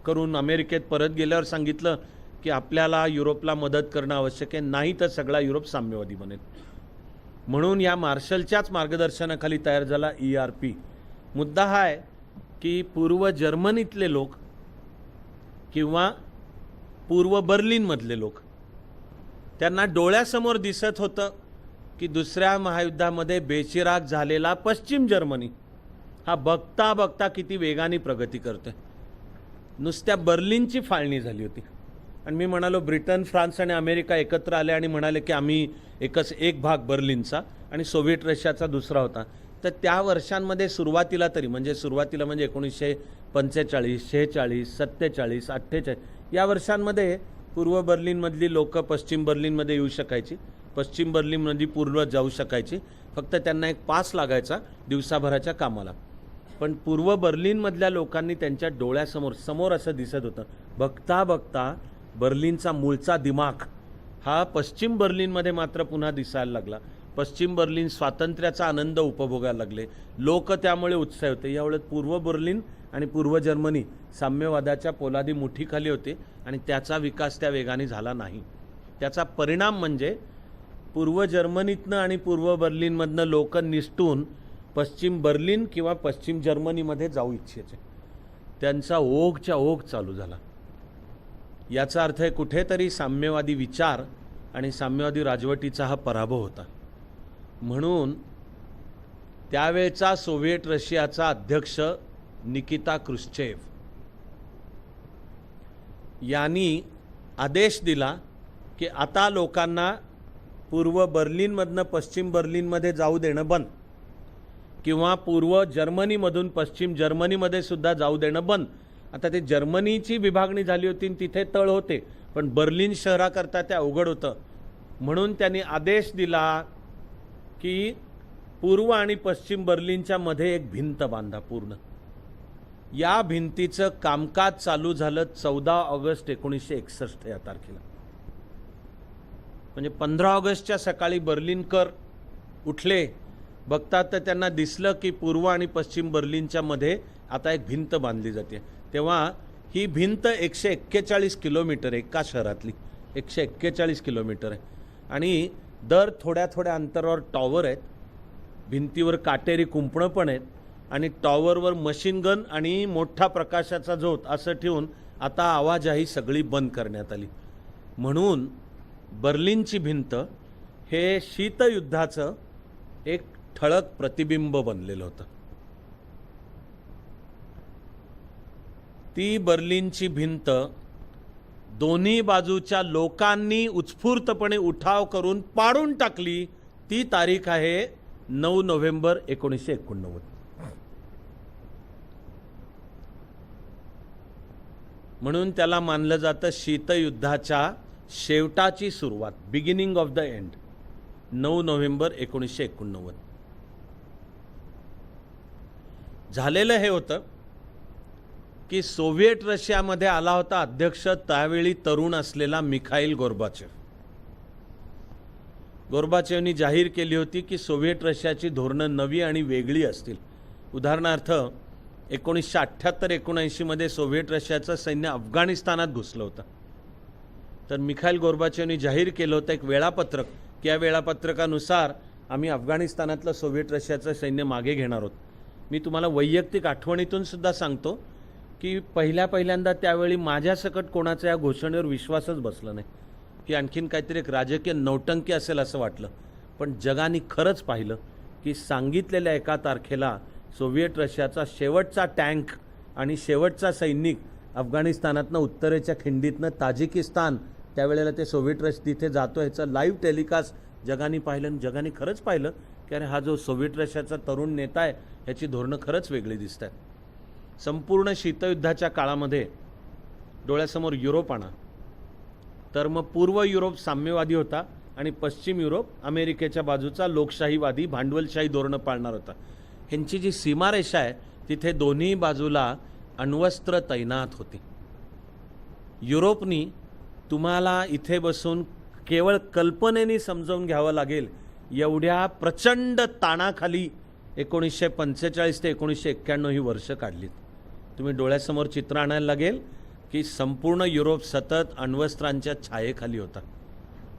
करून अमेरिकेत परत गेल्यावर सांगितलं की आपल्याला युरोपला मदत करणं आवश्यक आहे, नाही तर सगळा युरोप साम्यवादी बनेल. म्हणून या मार्शलच्याच मार्गदर्शनाखाली तयार झाला ERP. मुद्दा हा आहे की पूर्व जर्मनीतले लोक किंवा पूर्व बर्लिनमधले लोक, त्यांना डोळ्यासमोर दिसत होतं की दुसऱ्या महायुद्धामध्ये बेचिराग झालेला पश्चिम जर्मनी हा बघता बघता किती वेगाने प्रगती करतोय. नुसत्या बर्लिनची फाळणी झाली होती आणि मी म्हणालो ब्रिटन, फ्रान्स आणि अमेरिका एकत्र आले आणि म्हणाले की आम्ही एक भाग बर्लिनचा आणि सोव्हिएट रशियाचा दुसरा होता. तर त्या वर्षांमध्ये सुरुवातीला म्हणजे 1945, 46, 47, 48 या वर्षांमध्ये पूर्व बर्लिनमधली लोक पश्चिम बर्लिनमध्ये येऊ शकायची, पश्चिम बर्लिनमध्ये पूर्व जाऊ शकायची. फक्त त्यांना एक पास लागायचा दिवसाभराच्या कामाला. पण पूर्व बर्लिनमधल्या लोकांनी त्यांच्या डोळ्यासमोर असं दिसत होतं, बघता बघता बर्लिनचा मूळचा दिमाग हा पश्चिम बर्लिनमध्ये मात्र पुन्हा दिसायला लागला. पश्चिम बर्लिन स्वातंत्र्याचा आनंद उपभोगायला लागले, लोक त्यामुळे उत्साही होते. यावेळेस पूर्व बर्लिन आणि पूर्व जर्मनी साम्यवादाच्या पोलादी मुठीखाली होते आणि त्याचा विकास त्या वेगाने झाला नाही. त्याचा परिणाम म्हणजे पूर्व जर्मनीतनं आणि पूर्व बर्लिनमधनं लोक निसटून पश्चिम बर्लिन किंवा पश्चिम जर्मनीमध्ये जाऊ इच्छायचे. त्यांचा ओघच्या ओघ चालू झाला. याचा अर्थ आहे कुठेतरी साम्यवादी विचार आणि साम्यवादी राजवटीचा हा पराभव होता. म्हणून त्यावेळचा सोव्हिएट रशियाचा अध्यक्ष निकिता क्रुश्चेव यांनी आदेश दिला की आता लोकांना पूर्व बर्लिनमधनं पश्चिम बर्लिनमध्ये जाऊ देणं बंद, किंवा पूर्व जर्मनीमधून पश्चिम जर्मनीमध्ये सुद्धा जाऊ देणं बंद. आता ते जर्मनीची विभागणी झाली होती आणि तिथे तळ होते, पण बर्लिन शहराकरता ते अवघड होतं. म्हणून त्यांनी आदेश दिला की पूर्व आणि पश्चिम बर्लिनच्या मध्ये एक भिंत बांधा पूर्ण. या भिंतीचं कामकाज चालू झालं 14 ऑगस्ट 1961 या तारखेला. म्हणजे 15 ऑगस्टच्या सकाळी बर्लिनकर उठले, बघतात तर त्यांना दिसलं की पूर्व आणि पश्चिम बर्लिनच्या मध्ये आता एक भिंत बांधली जाते. तेव्हा ही भिंत 141 किलोमीटर एका शहरातली 141 किलोमीटर आहे आणि दर थोड्या थोड्या अंतरावर टॉवर आहेत, भिंतीवर काटेरी कुंपणं पण आहेत आणि टॉवरवर मशीन गन आणि मोठा प्रकाशाचा झोत असं ठेवून आता आवाजाही सगळी बंद करण्यात आली. म्हणून बर्लिनची भिंत हे शीतयुद्धाचं एक ठळक प्रतिबिंब बनलेलं होतं. ती बर्लिनची भिंत दोन्ही बाजूच्या लोकांनी उत्स्फूर्तपणे उठाव करून पाडून टाकली. ती तारीख आहे 9 नोव्हेंबर 1989. म्हणून त्याला मानलं जातं शीतयुद्धाच्या शेवटाची सुरुवात, beginning of the end, 9 November 1989. झालेलं हे होतं की सोव्हिएट रशियामध्ये आला होता अध्यक्ष त्यावेळी तरुण असलेला मिखाईल गोर्बाचेव. गोर्बाचेवनी जाहीर केली होती की सोव्हिएट रशियाची धोरणं नवी आणि वेगळी असतील. उदाहरणार्थ 1978-1979 मध्ये सोव्हिएट रशियाचं सैन्य अफगाणिस्तानात घुसलं होतं. तर मिखाईल गोर्बाचेवनी जाहीर केलं होतं एक वेळापत्रक की या वेळापत्रकानुसार आम्ही अफगाणिस्तानातलं सोव्हिएट रशियाचं सैन्य मागे घेणार आहोत. मी तुम्हाला वैयक्तिक आठवणीतून सुद्धा सांगतो की पहिल्यांदा त्यावेळी माझ्यासकट कोणाचा या घोषणेवर विश्वासच बसला नाही. की आणखीन काहीतरी एक राजकीय नौटंकी असेल असं वाटलं. पण जगाने खरंच पाहिलं की सांगितलेल्या एका तारखेला सोव्हिएट रशियाचा शेवटचा टँक आणि शेवटचा सैनिक अफगाणिस्तानातनं उत्तरेच्या खिंडीतनं ताजिकिस्तान त्यावेळेला ते सोव्हिएट रश तिथे जातो ह्याचं लाईव्ह टेलिकास्ट जगाने पाहिलं आणि जगाने खरंच पाहिलं की अरे हा जो सोव्हिएट रशियाचा तरुण नेता आहे ह्याची धोरणं खरंच वेगळी दिसत आहेत. संपूर्ण शीतयुद्धाच्या काळामध्ये डोळ्यासमोर युरोप आणा तर मग पूर्व युरोप साम्यवादी होता आणि पश्चिम युरोप अमेरिकेच्या बाजूचा लोकशाहीवादी भांडवलशाही धोरणं पाळणार होता. ह्यांची जी सीमारेषा आहे तिथे दोन्ही बाजूला अण्वस्त्र तैनात होती. युरोपनी तुम्हाला इथे बसून केवळ कल्पनेने समजावून घ्यावं लागेल एवढ्या प्रचंड ताणाखाली 1945 ते 1991 ही वर्ष काढलीत. तुम्ही डोळ्यासमोर चित्र आणायला लागेल की संपूर्ण युरोप सतत अण्वस्त्रांच्या छायेखाली होता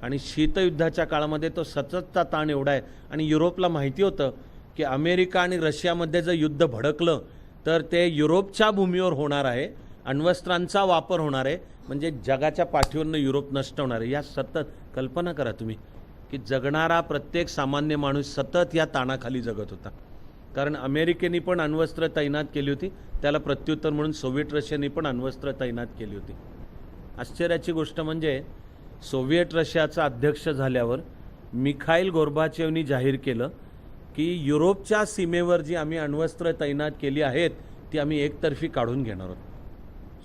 आणि शीतयुद्धाच्या काळामध्ये तो सततचा ताण एवढा आहे आणि युरोपला माहिती होतं की अमेरिका आणि रशियामध्ये जर युद्ध भडकलं तर ते युरोपच्या भूमीवर होणार आहे, अण्वस्त्रांचा वापर होणार आहे, म्हणजे जगाच्या पाठीवरनं युरोप नष्ट होणार आहे. या सतत कल्पना करा तुम्ही की जगणारा प्रत्येक सामान्य माणूस सतत या ताणाखाली जगत होता. कारण अमेरिकेने पण अण्वस्त्र तैनात केली होती, त्याला प्रत्युत्तर म्हणून सोव्हिएट रशियाने पण अण्वस्त्र तैनात केली होती. आश्चर्याची गोष्ट म्हणजे सोव्हिएट रशियाचा अध्यक्ष झाल्यावर मिखाईल गोर्बाचेवनी जाहीर केलं की युरोपच्या सीमेवर जी आम्ही अण्वस्त्र तैनात केली आहेत ती आम्ही एकतर्फी काढून घेणार आहोत.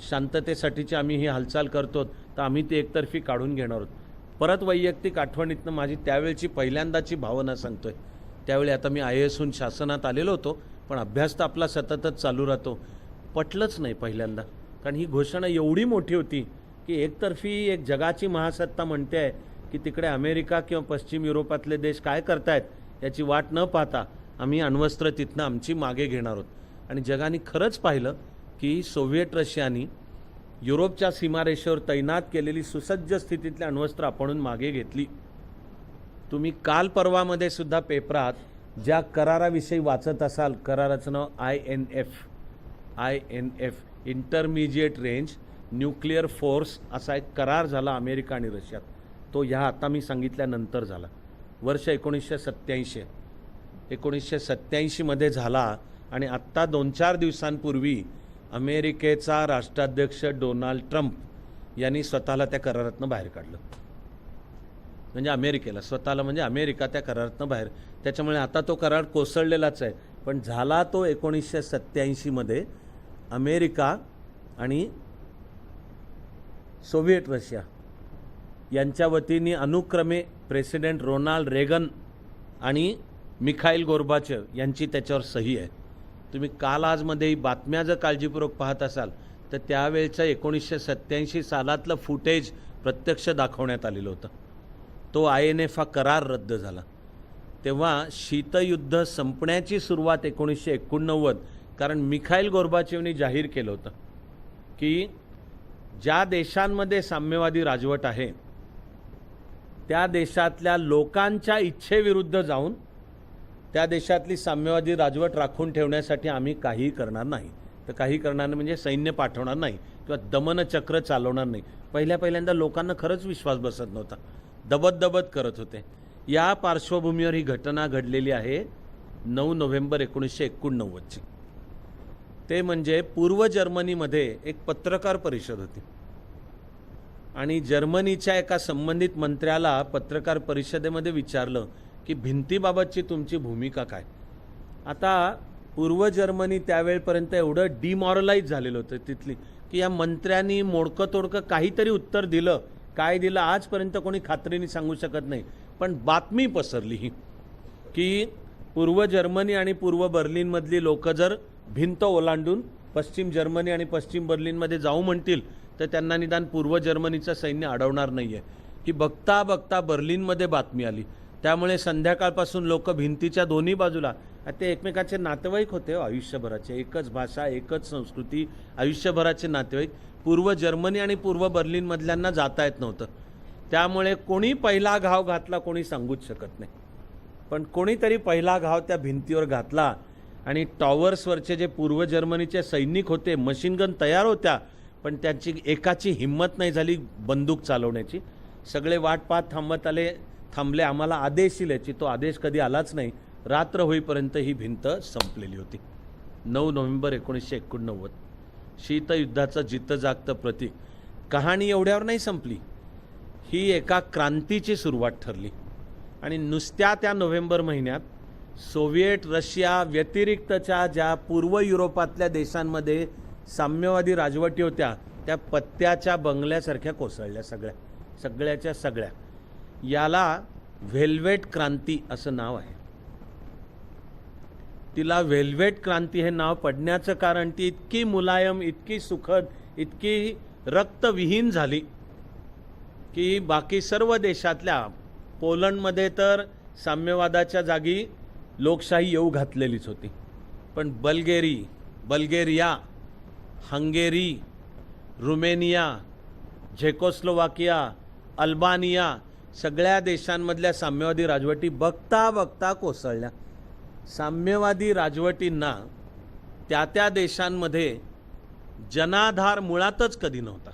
शांततेसाठीची आम्ही ही हालचाल करतो तर आम्ही ती एकतर्फी काढून घेणार आहोत. परत वैयक्तिक आठवणीतनं माझी त्यावेळची पहिल्यांदाची भावना सांगतोय. त्यावेळी आता मी IASहून शासनात आलेलो होतो, पण अभ्यास तर आपला सततच चालू राहतो. पटलंच नाही पहिल्यांदा, कारण ही घोषणा एवढी मोठी होती की एकतर्फी एक जगाची महासत्ता म्हणते आहे की तिकडे अमेरिका किंवा पश्चिम युरोपातले देश काय करतायत याची वाट न पाहता आम्ही अण्वस्त्र तिथनं आमची मागे घेणार आहोत. आणि जगाने खरंच पाहिलं की सोव्हिएट रशियानी युरोपच्या सीमारेषेवर तैनात केलेली सुसज्ज स्थितीतली अण्वस्त्र आपणून मागे घेतली. तुम्ही काल परवामध्ये सुद्धा पेपरात ज्या कराराविषयी वाचत असाल, कराराचं नाव INF intermediate range nuclear force असा एक करार झाला अमेरिका आणि रशियात. तो ह्या आता मी सांगितल्यानंतर झाला. वर्ष 1987 मध्ये झाला आणि आत्ता 2-4 दिवसांपूर्वी अमेरिकेचा राष्ट्राध्यक्ष डोनाल्ड ट्रम्प यांनी स्वतःला त्या करारातनं बाहेर काढलं. म्हणजे अमेरिकेला स्वतःला, म्हणजे अमेरिका त्या करारातनं बाहेर. त्याच्यामुळे आता तो करार कोसळलेलाच आहे, पण झाला तो 1987 मध्ये अमेरिका आणि सोव्हिएट रशिया यांच्या वतीने अनुक्रमे प्रेसिडेंट रोनाल्ड रेगन आणि मिखाईल गोर्बाचेव यांची त्याच्यावर सही आहे. तुम्ही काल आजमध्ये बातम्या जर काळजीपूर्वक पाहत असाल तर त्यावेळेचं 1987 सालातलं फुटेज प्रत्यक्ष दाखवण्यात आलेलं होतं. तो INF हा करार रद्द झाला. तेव्हा शीतयुद्ध संपण्याची सुरुवात 1989, कारण मिखाईल गोर्बाचेवनी जाहीर केलं होतं की ज्या देशांमध्ये साम्यवादी राजवट आहे त्या देशातल्या लोकांच्या इच्छेविरुद्ध जाऊन त्या देशातली साम्यवादी राजवट राखून ठेवण्यासाठी आम्ही काहीही करणार नाही. तर काही करणार नाही म्हणजे सैन्य पाठवणार नाही किंवा दमनचक्र चालवणार नाही. पहिल्यांदा लोकांना खरंच विश्वास बसत नव्हता, दबत करत होते. या पार्श्वभूमीवर ही घटना घडलेली आहे 9 नोव्हेंबर 1989ची. ते म्हणजे पूर्व जर्मनीमध्ये एक पत्रकार परिषद होती आणि जर्मनीच्या एका संबंधित मंत्र्याला पत्रकार परिषदेमध्ये विचारलं की भिंतीबाबतची तुमची भूमिका काय. आता पूर्व जर्मनी त्यावेळपर्यंत एवढं डिमॉरलाइज झालेलं होतं तिथली की या मंत्र्यांनी मोडकं तोडकं काहीतरी उत्तर दिलं. काय दिलं आजपर्यंत कोणी खात्रीने सांगू शकत नाही, पण बातमी पसरली ही की पूर्व जर्मनी आणि पूर्व बर्लिनमधली लोक जर भिंत ओलांडून पश्चिम जर्मनी आणि पश्चिम बर्लिनमध्ये जाऊ म्हणतील तर त्यांना निदान पूर्व जर्मनीचं सैन्य अडवणार नाही आहे. ही बघता बर्लिनमध्ये बातमी आली. त्यामुळे संध्याकाळपासून लोक भिंतीच्या दोन्ही बाजूला, ते एकमेकाचे नातेवाईक होते आयुष्यभराचे, एकच भाषा एकच संस्कृती, आयुष्यभराचे नातेवाईक. पूर्व जर्मनी आणि पूर्व बर्लिनमधल्यांना जाता येत नव्हतं. त्यामुळे कोणी पहिला घाव घातला कोणी सांगूच शकत नाही, पण कोणीतरी पहिला घाव त्या भिंतीवर घातला आणि टॉवर्सवरचे जे पूर्व जर्मनीचे सैनिक होते, मशीनगन तयार होत्या, पण त्यांची एकाची हिंमत नाही झाली बंदूक चालवण्याची. सगळे वाट पाहत थांबले, आम्हाला आदेश येईल याची, तो आदेश कधी आलाच नाही. रात्र होईपर्यंत ही भिंत संपलेली होती. 9 नोव्हेंबर 1989 शीतयुद्धाचं जितं जागतं प्रतीक. कहाणी एवढ्यावर नाही संपली, ही एका क्रांतीची सुरुवात ठरली. आणि नुसत्या त्या नोव्हेंबर महिन्यात सोव्हिएट रशिया व्यतिरिक्तच्या ज्या पूर्व युरोपातल्या देशांमध्ये साम्यवादी राजवटी होत्या त्या पत्त्याच्या बंगल्यासारख्या कोसळल्या, सगळ्याच्या सगळ्या. याला व्हेल्वेट क्रांती असं नाव आहे. तिला व्हेल्वेट क्रांती हे नाव पडण्याचं कारण ती इतकी मुलायम, इतकी सुखद, इतकी रक्तविहीन झाली की बाकी सर्व देशातल्या, पोलंडमध्ये तर साम्यवादाच्या जागी लोकशाही येऊ घातलेलीच होती, पण Bulgaria, Hungary, Romania, Czechoslovakia, Albania सगळ्या देशांमधल्या साम्यवादी राजवटी बघता बघता कोसळल्या. साम्यवादी राजवटींना त्या देशांमध्ये जनाधार मुळातच कधी नव्हता.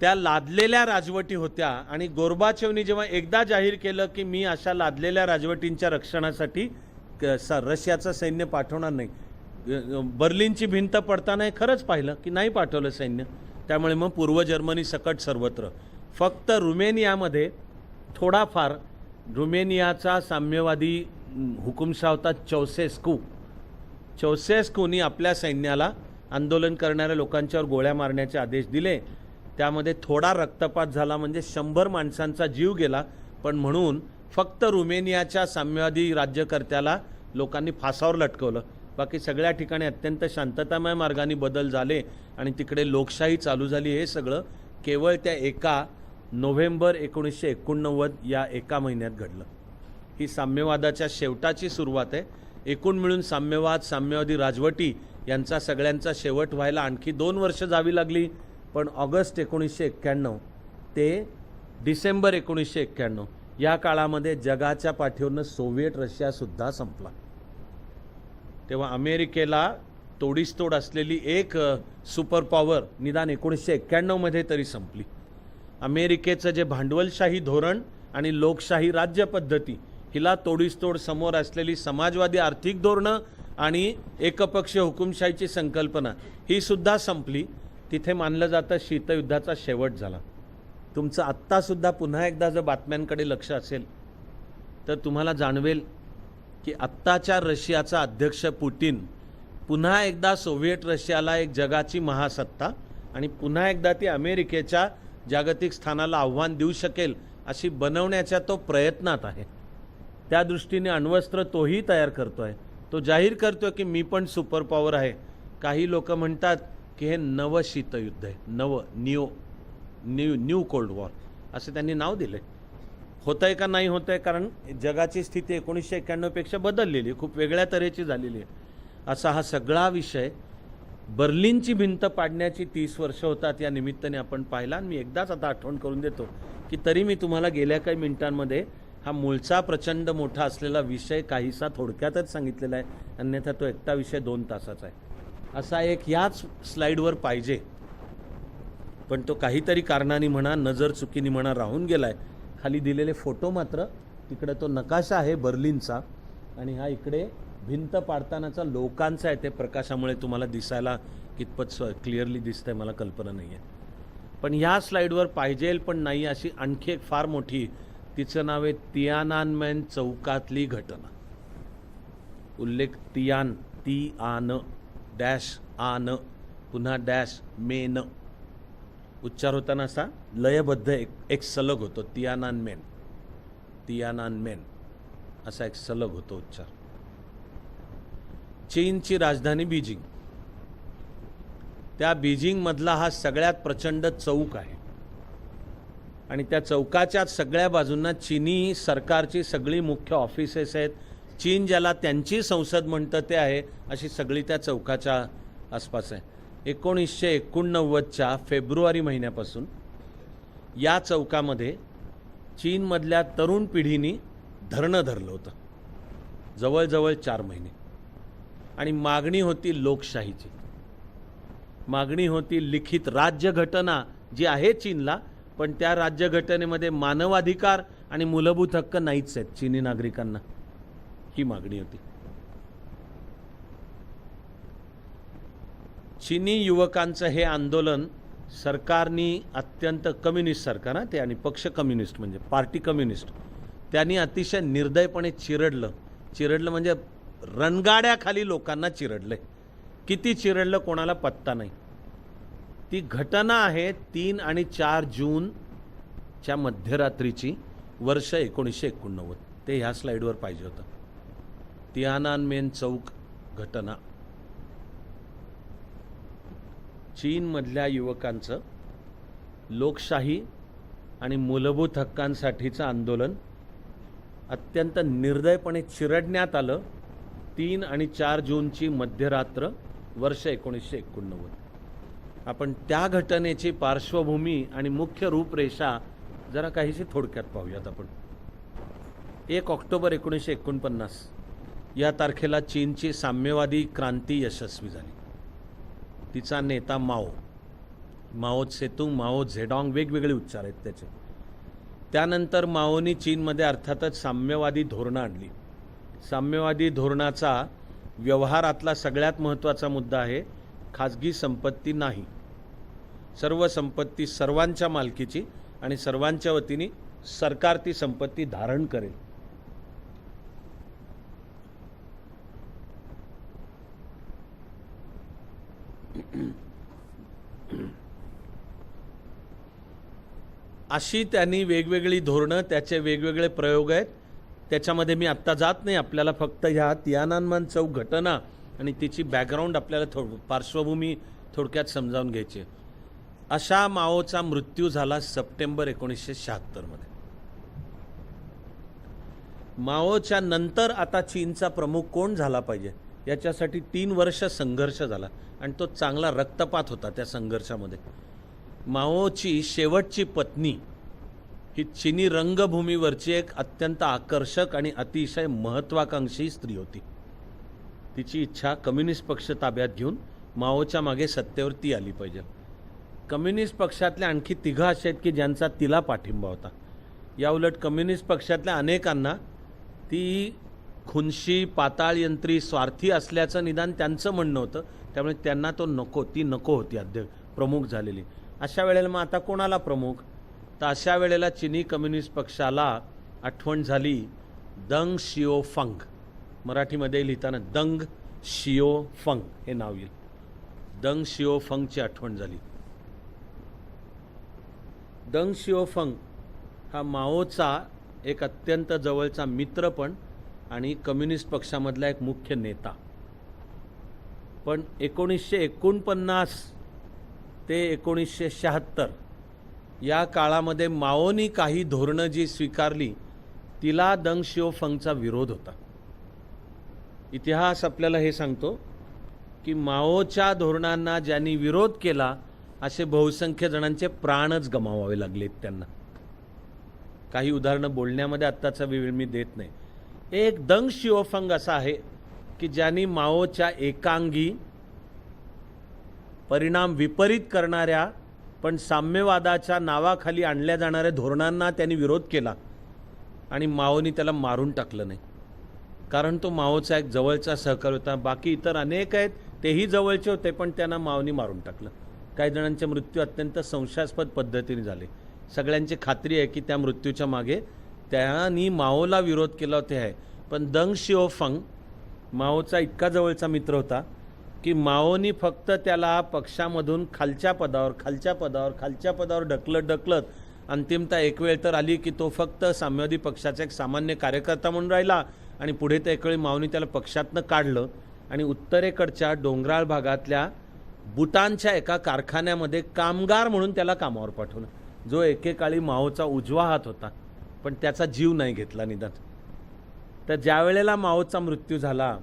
त्या लादलेल्या राजवटी होत्या आणि गोर्बाचेवनी जेव्हा एकदा जाहीर केलं की मी अशा लादलेल्या राजवटींच्या रक्षणासाठी रशियाचं सैन्य पाठवणार नाही, बर्लिनची भिंत पडताना खरंच पाहिलं की नाही पाठवलं सैन्य. त्यामुळे मग पूर्व जर्मनी सकट सर्वत्र, फक्त रुमेनियामध्ये थोडाफार रुमेनियाचा साम्यवादी हुकुमशाह होता चौसेस्कूनी आपल्या सैन्याला आंदोलन करणाऱ्या लोकांच्यावर गोळ्या मारण्याचे आदेश दिले. त्यामध्ये थोडा रक्तपात झाला, म्हणजे 100 माणसांचा जीव गेला, पण म्हणून फक्त रुमेनियाच्या साम्यवादी राज्यकर्त्याला लोकांनी फासावर लटकवलं. बाकी सगळ्या ठिकाणी अत्यंत शांततामय मार्गाने बदल झाले आणि तिकडे लोकशाही चालू झाली. हे सगळं केवळ त्या एका नोव्हेंबर 1989 या एका महिन्यात घडलं. ही साम्यवादाच्या शेवटाची सुरुवात आहे. एकूण मिळून साम्यवादी राजवटी यांचा सगळ्यांचा शेवट व्हायला आणखी 2 वर्ष जावी लागली, पण ऑगस्ट 1991 ते डिसेंबर 1991 या काळामध्ये जगाच्या पाठीवरनं सोव्हिएट रशियासुद्धा संपला. तेव्हा अमेरिकेला तोडीसतोड असलेली एक सुपर पॉवर निदान 1991 मध्ये तरी संपली. अमेरिकेचं जे भांडवलशाही धोरण आणि लोकशाही राज्यपद्धती हिला तोडीसतोड समोर असलेली समाजवादी आर्थिक धोरणं आणि एकपक्षीय हुकुमशाहीची संकल्पना ही सुद्धा संपली. तिथे मानलं जातं शीतयुद्धाचा शेवट झाला. तुमचं आत्तासुद्धा पुन्हा एकदा जर बातम्यांकडे लक्ष असेल तर तुम्हाला जाणवेल की आत्ताच्या रशियाचा अध्यक्ष पुतिन पुन्हा एकदा सोव्हिएट रशियाला एक जगाची महासत्ता आणि पुन्हा एकदा ती अमेरिकेच्या जागतिक स्थानाला आव्हान देऊ शकेल अशी बनवण्याच्या तो प्रयत्नात आहे. त्या दृष्टीने अण्वस्त्र तोही तयार करतोय. तो जाहीर करतोय की मी पण सुपर पॉवर आहे. काही लोक म्हणतात की हे नवं शीतयुद्ध आहे, न्यू कोल्ड वॉर असे त्यांनी नाव दिले. होतंय का नाही होतंय, कारण जगाची स्थिती 1991 पेक्षा बदललेली, खूप वेगळ्या तऱ्हेची झालेली आहे. असा हा सगळा विषय बर्लिनची भिंत पाडण्याची 30 वर्ष होतात या निमित्ताने आपण पाहिला. आणि मी एकदाच आता आठवण करून देतो की तरी मी तुम्हाला गेल्या काही मिनिटांमध्ये हा मूळचा प्रचंड मोठा असलेला विषय काहीसा थोडक्यातच सांगितलेला आहे, अन्यथा तो एकटा विषय 2 तासाचा आहे. असा एक याच स्लाईडवर पाहिजे, पण तो काहीतरी कारणाने म्हणा, नजर चुकीने म्हणा राहून गेला आहे. खाली दिलेले फोटो मात्र, तिकडे तो नकाशा आहे बर्लिनचा आणि हा इकडे भिंत पाडतानाचा लोकांचा आहे. ते प्रकाशामुळे तुम्हाला दिसायला कितपत क्लिअरली दिसतंय मला कल्पना नाही आहे. पण ह्या स्लाईडवर पाहिजेल पण नाही अशी आणखी एक फार मोठी, तिचं नाव आहे तियानानमेन चौकातली घटना. उल्लेख तियान डॅश आन पुन्हा डॅश मेन उच्चार होताना असा लयबद्ध एक सलग होतो. तियानानमेन असा एक सलग होतो उच्चार. चीनची राजधानी बीजिंग, त्या बीजिंगमधला हा सगळ्यात प्रचंड चौक आहे आणि त्या चौकाच्या सगळ्या बाजूंना चीनी सरकारची सगळी मुख्य ऑफिसेस आहेत. चीन ज्याला त्यांची संसद म्हणतं ते आहे, अशी सगळी त्या चौकाच्या आसपास आहे. 1989च्या फेब्रुवारी महिन्यापासून या चौकामध्ये चीनमधल्या तरुण पिढीने धरणं धरलं होतं जवळजवळ 4 महिने. आणि मागणी होती लोकशाहीची, मागणी होती लिखित राज्यघटना जी आहे चीनला, पण त्या राज्यघटनेमध्ये मानवाधिकार आणि मूलभूत हक्क नाहीच आहेत चीनी नागरिकांना, ही मागणी होती. चीनी युवकांचं हे आंदोलन सरकारनी अत्यंत कम्युनिस्ट सरकार ते आणि पक्ष कम्युनिस्ट म्हणजे पार्टी कम्युनिस्ट त्यांनी अतिशय निर्दयपणे चिरडलं म्हणजे रणगाड्याखाली लोकांना चिरडले. किती चिरडलं कोणाला पत्ता नाही. ती घटना आहे 3 आणि 4 जूनच्या मध्यरात्रीची, वर्ष 1989. ते ह्या स्लाईडवर पाहिजे होतं. तियानानमेन चौक घटना. चीनमधल्या युवकांचं लोकशाही आणि मूलभूत हक्कांसाठीचं आंदोलन अत्यंत निर्दयपणे चिरडण्यात आलं 3 आणि 4 जूनची मध्यरात्र, वर्ष 1989. आपण त्या घटनेची पार्श्वभूमी आणि मुख्य रूपरेषा जरा काहीशी थोडक्यात पाहूयात. आपण 1 ऑक्टोबर 1949 या तारखेला चीनची साम्यवादी क्रांती यशस्वी झाली. तिचा नेता माओ त्से-तुंग, माओ झेडॉंग, वेगवेगळे उच्चार आहेत त्याचे. त्यानंतर माओनी चीनमध्ये अर्थातच साम्यवादी धोरणं आणली. साम्यवादी धोरणाचा व्यवहारातला सगळ्यात महत्त्वाचा मुद्दा आहे खाजगी संपत्ती नाही, सर्व संपत्ती सर्वांच्या मालकीची आणि सर्वांच्या वतीने सरकार ती संपत्ती धारण करेल. अशी त्यांनी वेगवेगळी धोरणं, त्याचे वेगवेगळे प्रयोग आहेत. त्याच्यामध्ये मी आत्ता जात नाही. आपल्याला फक्त ह्या तियानानमेन चौक घटना आणि तिची बॅकग्राऊंड आपल्याला पार्श्वभूमी थोडक्यात समजावून घ्यायची. अशा माओचा मृत्यू झाला सप्टेंबर 1976 मध्ये. माओच्या नंतर आता चीनचा प्रमुख कोण झाला पाहिजे याच्यासाठी 3 वर्ष संघर्ष झाला आणि तो चांगला रक्तपात होता. त्या संघर्षामध्ये माओची शेवटची पत्नी ही चीनी रंगभूमीवरची एक अत्यंत आकर्षक आणि अतिशय महत्त्वाकांक्षी स्त्री होती. तिची इच्छा कम्युनिस्ट पक्ष ताब्यात घेऊन माओच्या मागे सत्तेवरती आली पाहिजे. कम्युनिस्ट पक्षातल्या आणखी 3 असे आहेत की ज्यांचा तिला पाठिंबा होता. याउलट कम्युनिस्ट पक्षातल्या अनेकांना ती खुनशी, पाताळयंत्री, स्वार्थी असल्याचं निदान त्यांचं म्हणणं होतं. त्यामुळे त्यांना ती नको होती प्रमुख झालेली. अशा वेळेला मग आता कोणाला प्रमुख? तर अशा वेळेला चीनी कम्युनिस्ट पक्षाला आठवण झाली दंग शिओफंग. मराठीमध्ये लिहिताना दंग शिओफंग हे नाव येईल. दंग शिओफंगची आठवण झाली. दंग शिओफंग हा माओचा एक अत्यंत जवळचा मित्र पण आणि कम्युनिस्ट पक्षामधला एक मुख्य नेता. पण 1949 ते 1976 या काळामध्ये माओनी काही धोरणं जी स्वीकारली तिला दंग शिओफंगचा विरोध होता. इतिहास आपल्याला हे सांगतो की माओच्या धोरणांना ज्यांनी विरोध केला असे बहुसंख्य जणांचे प्राणच गमावावे लागलेत त्यांना. काही उदाहरणं बोलण्यामध्ये आत्ताचा वेळ मी देत नाही. एक दंग शिओफंग असा आहे की ज्यांनी माओच्या एकांगी, परिणाम विपरीत करणाऱ्या पण साम्यवादाच्या नावाखाली आणल्या जाणाऱ्या धोरणांना त्यांनी विरोध केला आणि माओनी त्याला मारून टाकलं नाही. कारण तो माओचा एक जवळचा सहकारी होता. बाकी इतर अनेक आहेत तेही जवळचे होते पण त्यांना माओनी मारून टाकलं. काही जणांचे मृत्यू अत्यंत संशयास्पद पद्धतीने झाले. सगळ्यांची खात्री आहे की त्या मृत्यूच्या मागे त्यांनी माओला विरोध केला होता आहे. पण दंग शिओफंग माओचा इतका जवळचा मित्र होता की माओनी फक्त त्याला पक्षामधून खालच्या पदावर ढकलत अंतिमता एक वेळ तर आली की तो फक्त साम्यवादी पक्षाचा एक सामान्य कार्यकर्ता म्हणून राहिला आणि पुढे तर एक वेळी माओनी त्याला पक्षातनं काढलं आणि उत्तरेकडच्या डोंगराळ भागातल्या बुटांच्या एका कारखान्यामध्ये कामगार म्हणून त्याला कामावर पाठवलं. जो एकेकाळी माओचा उजवा हात होता पण त्याचा जीव नाही घेतला निदान. तर ज्या वेळेला माओचा मृत्यू झाला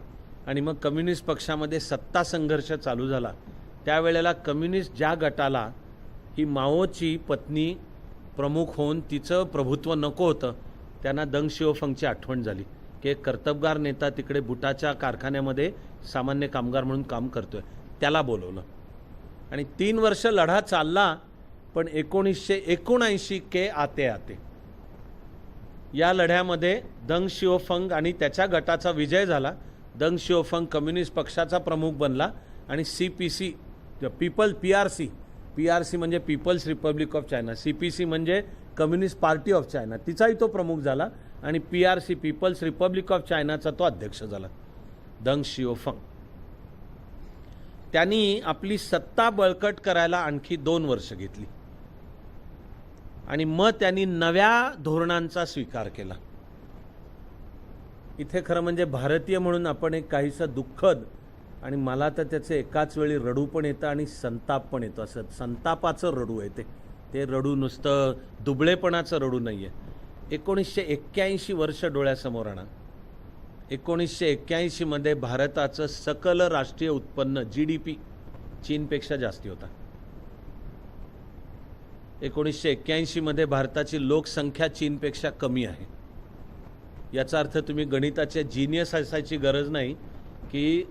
आणि मग कम्युनिस्ट पक्षामध्ये सत्ता संघर्ष चालू झाला त्यावेळेला कम्युनिस्ट ज्या गटाला ही माओची पत्नी प्रमुख होऊन तिचं प्रभुत्व नको होतं त्यांना दंग शिओफंगची आठवण झाली की एक कर्तबगार नेता तिकडे बुटाच्या कारखान्यामध्ये सामान्य कामगार म्हणून काम करतोय, त्याला बोलवलं आणि 3 वर्ष लढा चालला पण 1979 के आते आते या लढ्यामध्ये दंग शिओफंग आणि त्याच्या गटाचा विजय झाला. दंग शिओफंग कम्युनिस्ट पक्षाचा प्रमुख बनला आणि CPC PRC म्हणजे People's Republic of China, CPC म्हणजे कम्युनिस्ट पार्टी ऑफ चायना, तिचाही तो प्रमुख झाला आणि PRC पीपल्स रिपब्लिक ऑफ चायनाचा तो अध्यक्ष झाला दंग शिओफंग. त्यांनी आपली सत्ता बळकट करायला आणखी 2 वर्ष घेतली आणि मग त्यांनी नव्या धोरणांचा स्वीकार केला. इथे खरं म्हणजे भारतीय म्हणून आपण एक काहीसं दुःखद आणि मला तर त्याचे एकाच वेळी रडू पण येतं आणि संताप पण येतो. असं संतापाचं रडू आहे ते रडू नुसतं दुबळेपणाचं रडू नाही आहे. 1981 वर्ष डोळ्यासमोर आणा. 1981 मध्ये भारताचं सकल राष्ट्रीय उत्पन्न GDP चीनपेक्षा जास्ती होता. 1981 मध्ये भारताची लोकसंख्या चीनपेक्षा कमी आहे. याचा अर्थ तुम्ही गणिताचे जिनियस असायची गरज नाही की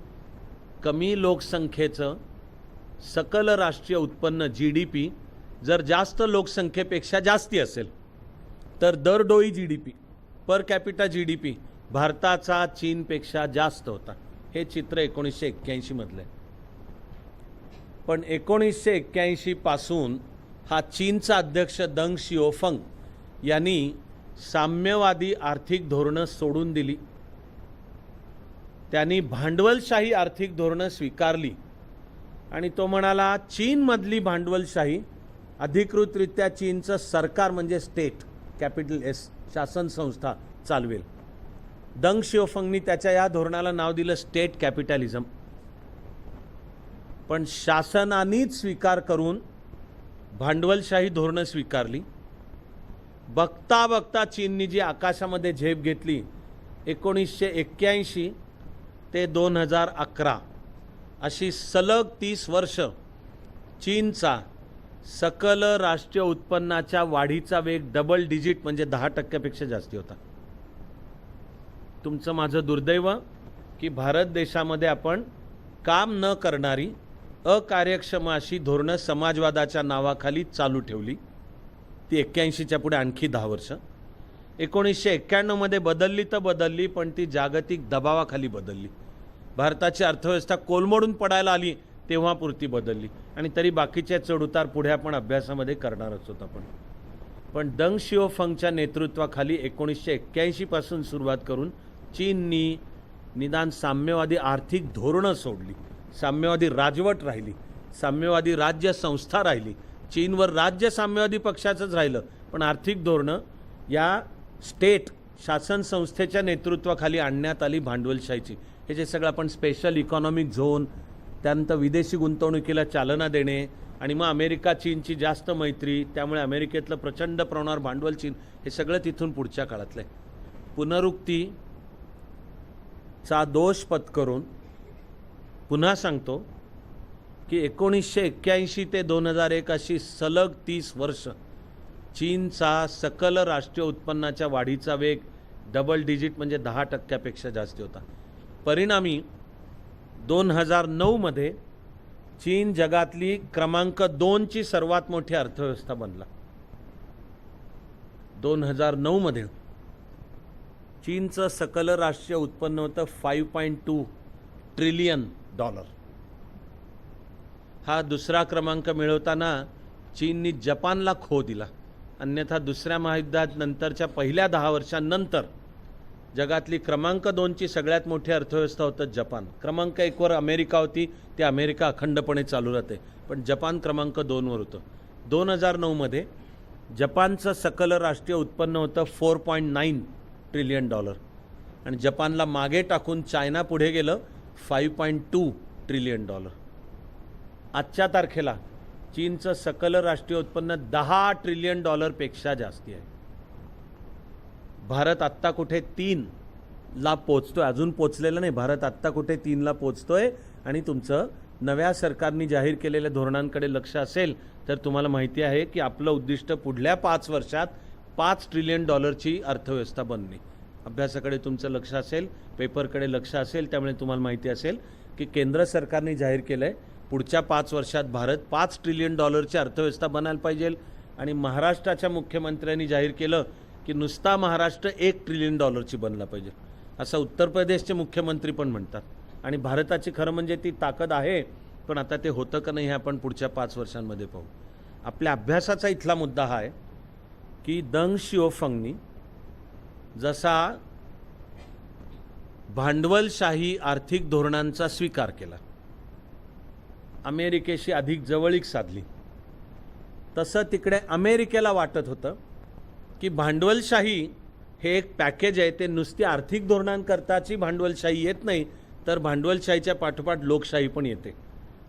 कमी लोकसंख्येचं सकल राष्ट्रीय उत्पन्न GDP जर जास्त लोकसंख्येपेक्षा जास्ती असेल तर दरडोई GDP पर कॅपिटा GDP भारताचा चीनपेक्षा जास्त होता. हे चित्र 1981 मधलं आहे. पण 1981 पासून हा चीनचा अध्यक्ष दंग शिओफंग यांनी साम्यवादी आर्थिक धोरणं सोडून दिली. त्यांनी भांडवलशाही आर्थिक धोरणं स्वीकारली आणि तो म्हणाला चीनमधली भांडवलशाही अधिकृतरित्या चीनचं सरकार म्हणजे स्टेट कॅपिटल S शासन संस्था चालवेल. दंग शिओफंगनी त्याच्या या धोरणाला नाव दिलं स्टेट कॅपिटलिझम. पण शासनानेच स्वीकार करून भांडवलशाही धोरणं स्वीकारली. बघता बघता चीननी जी आकाशामध्ये झेप घेतली 1981 ते 2011 अशी सलग 30 वर्ष चीनचा सकल राष्ट्रीय उत्पन्नाच्या वाढीचा वेग डबल डिजिट म्हणजे 10% जास्ती होता. तुमचं माझं दुर्दैव की भारत देशामध्ये आपण काम न करणारी अकार्यक्षम अशी धोरणं समाजवादाच्या नावाखाली चालू ठेवली. ती 81च्या पुढे आणखी 10 वर्ष. 1991 मध्ये बदलली तर बदलली पण ती जागतिक दबावाखाली बदलली. भारताची अर्थव्यवस्था कोलमडून पडायला आली तेव्हा पुरती बदलली आणि तरी बाकीचे चढउतार पुढे आपण अभ्यासामध्ये करणारच होतो. पण दंग शिओफंगच्या नेतृत्वाखाली 1981 पासून सुरुवात करून चीननी निदान साम्यवादी आर्थिक धोरणं सोडली. साम्यवादी राजवट राहिली, साम्यवादी राज्य संस्था राहिली. चीनवर राज्य साम्यवादी पक्षाचंच राहिलं पण आर्थिक धोरणं या स्टेट शासन संस्थेच्या नेतृत्वाखाली आणण्यात आली भांडवलशाहीची. हे जे सगळं आपण स्पेशल इकॉनॉमिक झोन, त्यानंतर विदेशी गुंतवणुकीला चालना देणे आणि मग अमेरिका चीनची जास्त मैत्री, त्यामुळे अमेरिकेतलं प्रचंड प्रमाणावर भांडवल चीन, हे सगळं तिथून पुढच्या काळातलं आहे. पुनरुक्तीचा दोष पत्करून पुन्हा सांगतो की 1981 ते 2001 अशी सलग 30 वर्ष चीनचा सकल राष्ट्रीय उत्पन्नाच्या वाढीचा वेग डबल डिजिट म्हणजे 10% जास्त होता. परिणामी 2009 मध्ये चीन जगातली क्रमांक 2 ची सर्वात मोठी अर्थव्यवस्था बनला. 2009 मध्ये चीनचं सकल राष्ट्रीय उत्पन्न होतं $5.2 ट्रिलियन. हा दुसरा क्रमांक मिळवताना चीननी जपानला खो दिला. अन्यथा दुसऱ्या महायुद्धात नंतरच्या पहिल्या 10 वर्षांनंतर जगातली क्रमांक 2 ची सगळ्यात मोठी अर्थव्यवस्था होतं जपान. क्रमांक 1 वर अमेरिका होती, ती अमेरिका अखंडपणे चालू राहते, पण जपान क्रमांक 2 वर होतं. 2009 मध्ये जपानचं सकल राष्ट्रीय उत्पन्न होतं $4.9 ट्रिलियन आणि जपानला मागे टाकून चायना पुढे गेलं $5.2 ट्रिलियन. आजच्या तारखेला चीनचं सकल राष्ट्रीय उत्पन्न $10 ट्रिलियन पेक्षा जास्ती आहे. भारत आत्ता कुठे 3 ला पोचतोय, अजून पोचलेलं नाही. भारत आत्ता कुठे 3 ला पोचतोय आणि तुमचं नव्या सरकारने जाहीर केलेल्या धोरणांकडे लक्ष असेल तर तुम्हाला माहिती आहे की आपलं उद्दिष्ट पुढल्या 5 वर्षात $5 ट्रिलियन ची अर्थव्यवस्था बनणे. अभ्यासाकडे तुमचं लक्ष असेल, पेपरकडे लक्ष असेल, त्यामुळे तुम्हाला माहिती असेल की केंद्र सरकारने जाहीर केलं आहे पुढच्या 5 वर्षात भारत $5 ट्रिलियन अर्थव्यवस्था बनायला पाहिजे आणि महाराष्ट्राच्या मुख्यमंत्र्यांनी जाहीर केलं की नुसता महाराष्ट्र $1 ट्रिलियन बनला पाहिजे असं उत्तर प्रदेशचे मुख्यमंत्री पण म्हणतात. आणि भारताची खरं म्हणजे ती ताकद आहे, पण आता ते होतं का नाही हे आपण पुढच्या 5 वर्षांमध्ये पाहू. आपल्या अभ्यासाचा इथला मुद्दा हा आहे की दंग शिओफंगनी जसा भांडवलशाही आर्थिक धोरणांचा स्वीकार केला, अमेरिकेशी अधिक जवळीक साधली, तसं तिकडे अमेरिकेला वाटत होतं की भांडवलशाही हे एक पॅकेज आहे, ते नुसती आर्थिक धोरणांकरताची भांडवलशाही येत नाही, तर भांडवलशाहीच्या पाठोपाठ लोकशाही पण येते.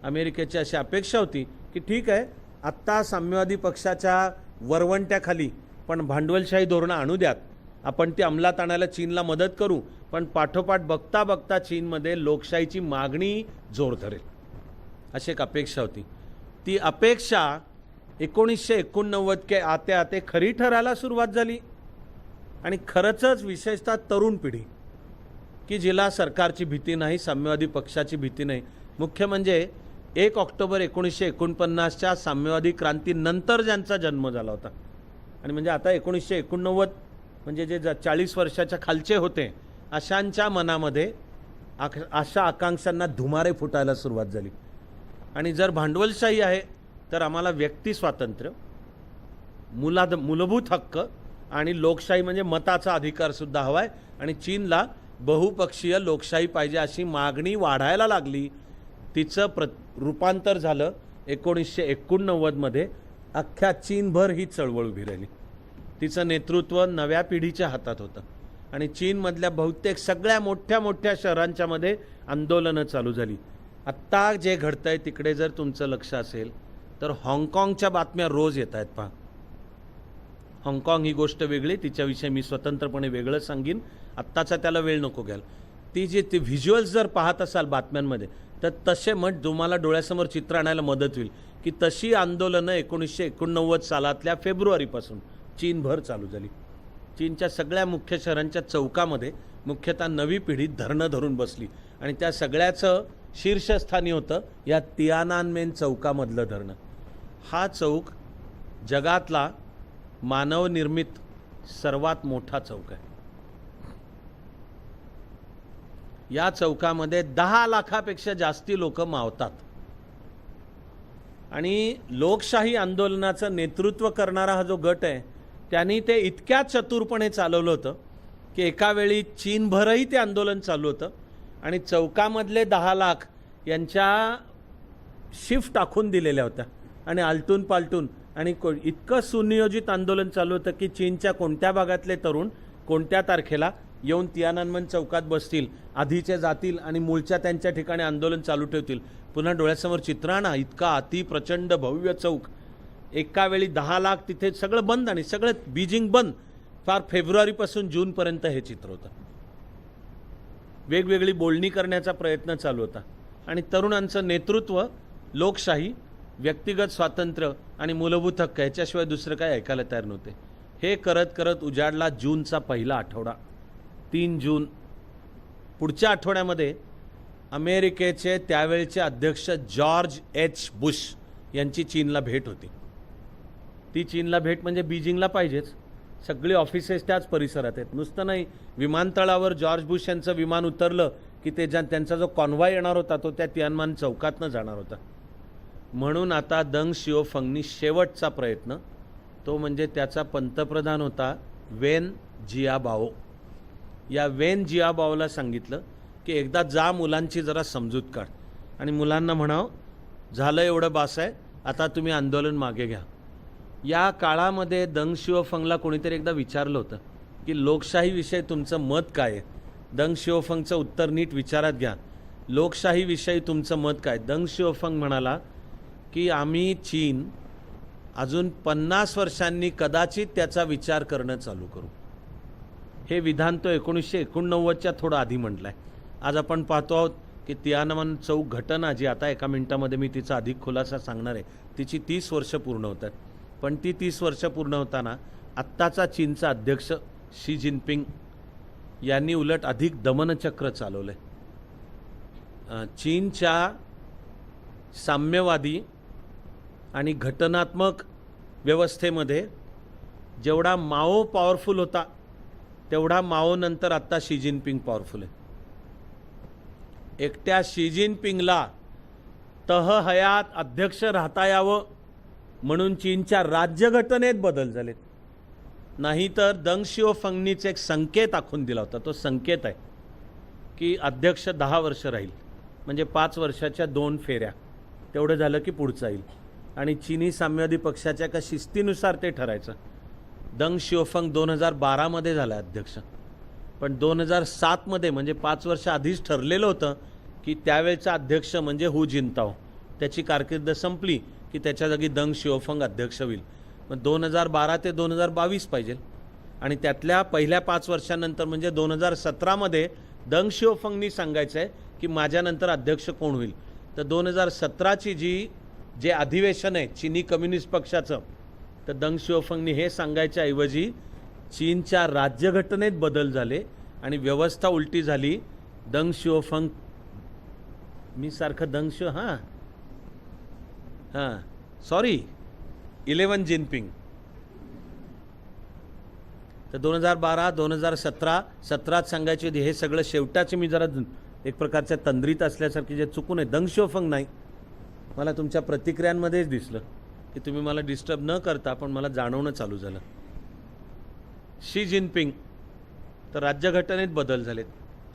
अमेरिकेची अशी अपेक्षा होती की ठीक आहे, आत्ता साम्यवादी पक्षाच्या वरवंट्याखाली पण भांडवलशाही धोरणं आणू द्यात, आपण ती अंमलात आणायला चीनला मदत करू, पण पाठोपाठ बघता बघता चीनमध्ये लोकशाहीची मागणी जोर धरेल अशी एक अपेक्षा होती. ती अपेक्षा 1989 के आते आते खरी ठरायला सुरुवात झाली. आणि खरंच विशेषतः तरुण पिढी की जिला सरकारची भीती नाही, साम्यवादी पक्षाची भीती नाही. मुख्य म्हणजे 1 ऑक्टोबर 1949च्या साम्यवादी क्रांतीनंतर ज्यांचा जन्म झाला होता, आणि म्हणजे आता 1989 म्हणजे जे 40 वर्षाच्या खालचे होते, अशांच्या मनामध्ये आशा आकांक्षांना धुमारे फुटायला सुरुवात झाली. आणि जर भांडवलशाही आहे तर आम्हाला व्यक्ती स्वातंत्र्य, मूलभूत हक्क आणि लोकशाही म्हणजे मताचा अधिकार सुद्धा हवाय, आणि चीनला बहुपक्षीय लोकशाही पाहिजे अशी मागणी वाढायला लागली. तिचं रूपांतर झालं 1989 मध्ये. अख्ख्या चीनभर ही चळवळ उभी राहिली. तिचं नेतृत्व नव्या पिढीच्या हातात होतं आणि चीनमधल्या बहुतेक सगळ्या मोठ्या मोठ्या शहरांच्या मध्ये आंदोलनं चालू झाली. आत्ता जे घडतंय तिकडे जर तुमचं लक्ष असेल तर हाँगकाँगच्या बातम्या रोज येत आहेत. पहा, हाँगकाँग ही गोष्ट वेगळी, तिच्याविषयी मी स्वतंत्रपणे वेगळं सांगीन, आत्ताचा त्याला वेळ नको घ्याल. ती व्हिज्युअल्स जर पाहत असाल बातम्यांमध्ये तर तसे मग तुम्हाला डोळ्यासमोर चित्र आणायला मदत होईल की तशी आंदोलनं 1989 सालातल्या फेब्रुवारीपासून चीनभर चालू झाली. चीनच्या सगळ्या मुख्य शहरांच्या चौकामध्ये मुख्यतः नवी पिढी धरणं धरून बसली आणि त्या सगळ्याचं शीर्षस्थानी होतं या तियानानमेन चौकामधलं धरणं. हा चौक जगातला मानवनिर्मित सर्वात मोठा चौक आहे. या चौकामध्ये 10 लाखापेक्षा जास्ती लोक मावतात आणि लोकशाही आंदोलनाचं नेतृत्व करणारा हा जो गट आहे त्यांनी ते इतक्या चतुरपणे चालवलं होतं की एका वेळी चीनभरही ते आंदोलन चालू होतं आणि चौकामधले 10 लाख यांच्या शिफ्ट आखून दिलेल्या होत्या आणि आलटून पालटून आणि इतकं सुनियोजित आंदोलन चालू होतं की चीनच्या कोणत्या भागातले तरुण कोणत्या तारखेला येऊन तियानानमेन चौकात बसतील, आधीचे जातील आणि मूळच्या त्यांच्या ठिकाणी आंदोलन चालू ठेवतील. पुन्हा डोळ्यासमोर चित्र आणा, इतका अति प्रचंड भव्य चौक, एका वेळी 10 लाख, तिथे सगळं बंद आणि सगळं बीजिंग बंद. फार फेब्रुवारीपासून जूनपर्यंत हे चित्र होतं. वेगवेगळी बोलणी करण्याचा प्रयत्न चालू होता आणि तरुणांचं नेतृत्व, लोकशाही, व्यक्तिगत स्वातंत्र्य आणि मूलभूत हक्क याच्याशिवाय दुसरं काय ऐकायला तयार नव्हते. हे करत करत उजाडला जूनचा पहिला आठवडा, 3 जून. पुढच्या आठवड्यामध्ये अमेरिकेचे त्यावेळचे अध्यक्ष जॉर्ज एच बुश यांची चीनला भेट होती. ती चीनला भेट म्हणजे बीजिंगला पाहिजेच, सगळी ऑफिसेस त्याच परिसरात आहेत. नुसतं नाही, विमानतळावर जॉर्ज बुश यांचं विमान उतरलं की ते त्यांचा जो कॉन्व्हॉय येणार होता तो त्या तियाननमेन चौकातनं जाणार होता. म्हणून आता दंग शिओफंगनी शेवटचा प्रयत्न, तो म्हणजे त्याचा पंतप्रधान होता वेन जियाबाओ. या वेन जियाबाओला सांगितलं की एकदा जा, मुलांची जरा समजूत काढ आणि मुलांना म्हणाव झालं एवढं बास आहे, आता तुम्ही आंदोलन मागे घ्या. या काळामध्ये दंग शिओफंगला कोणीतरी एकदा विचारलं होतं की लोकशाहीविषयी तुमचं मत काय आहे. दंग शिओफंगचं उत्तर नीट विचारात घ्या, लोकशाहीविषयी तुमचं मत काय. दंग शिओफंग म्हणाला की आम्ही चीन अजून 50 वर्षांनी कदाचित त्याचा विचार करणं चालू करू. हे विधान तो 1989च्या थोडं आधी म्हटलं आहे. आज आपण पाहतो आहोत की तियाननमेन चौक घटना जी आता एका मिनिटामध्ये मी तिचा अधिक खुलासा सांगणार आहे, तिची 30 वर्ष पूर्ण होतात. पण ती 30 वर्ष पूर्ण होताना आत्ताचा चीनचा अध्यक्ष शी जिनपिंग यांनी उलट अधिक दमनचक्र चालवलं आहे. चीनच्या साम्यवादी आणि घटनात्मक व्यवस्थेमध्ये जेवढा माओ पॉवरफुल होता तेवढा माओ नंतर आत्ता शी जिनपिंग पॉवरफुल आहे. एकट्या शी जिनपिंगला तहहयात अध्यक्ष राहता यावं म्हणून चीनच्या राज्यघटनेत बदल झालेत. नाहीतर दंग शिओफंगनीच एक संकेत आखून दिला होता. तो संकेत आहे की अध्यक्ष 10 वर्ष राहील, म्हणजे 5 वर्षाच्या 2 फेऱ्या, तेवढं झालं की पुढचा येईल. आणि चीनी साम्यवादी पक्षाच्या एका शिस्तीनुसार ते ठरायचं. दंग शिओफंग 2012मध्ये झाला अध्यक्ष, पण 2007मध्ये म्हणजे 5 वर्ष आधीच ठरलेलं होतं की त्यावेळचा अध्यक्ष म्हणजे हू जिनताओ, त्याची कारकीर्द संपली की त्याच्या जागी दंग शिओफंग अध्यक्ष होईल. मग 2012 ते 2022 पाहिजे. आणि त्यातल्या पहिल्या 5 वर्षांनंतर म्हणजे 2017मध्ये दंग शिओफंगनी सांगायचं आहे की माझ्यानंतर अध्यक्ष कोण होईल. तर 2017ची जे अधिवेशन आहे चीनी कम्युनिस्ट पक्षाचं, तर दंग शिओफंगनी हे सांगायच्या ऐवजी चीनच्या राज्यघटनेत बदल झाले आणि व्यवस्था उलटी झाली. दंग शिओफंग मी सारखं दंग शिओ सॉरी 11 जिनपिंग. तर 2012 2017 17 सांगायचे होते. हे सगळं शेवटाचे मी जरा एक प्रकारच्या तंद्रीत असल्यासारखी जे चुकून आहे. दंग शिओफंग नाही. मला तुमच्या प्रतिक्रियांमध्येच दिसलं की तुम्ही मला डिस्टर्ब न करता पण मला जाणवणं चालू झालं. शी जिनपिंग तर राज्यघटनेत बदल झालेत.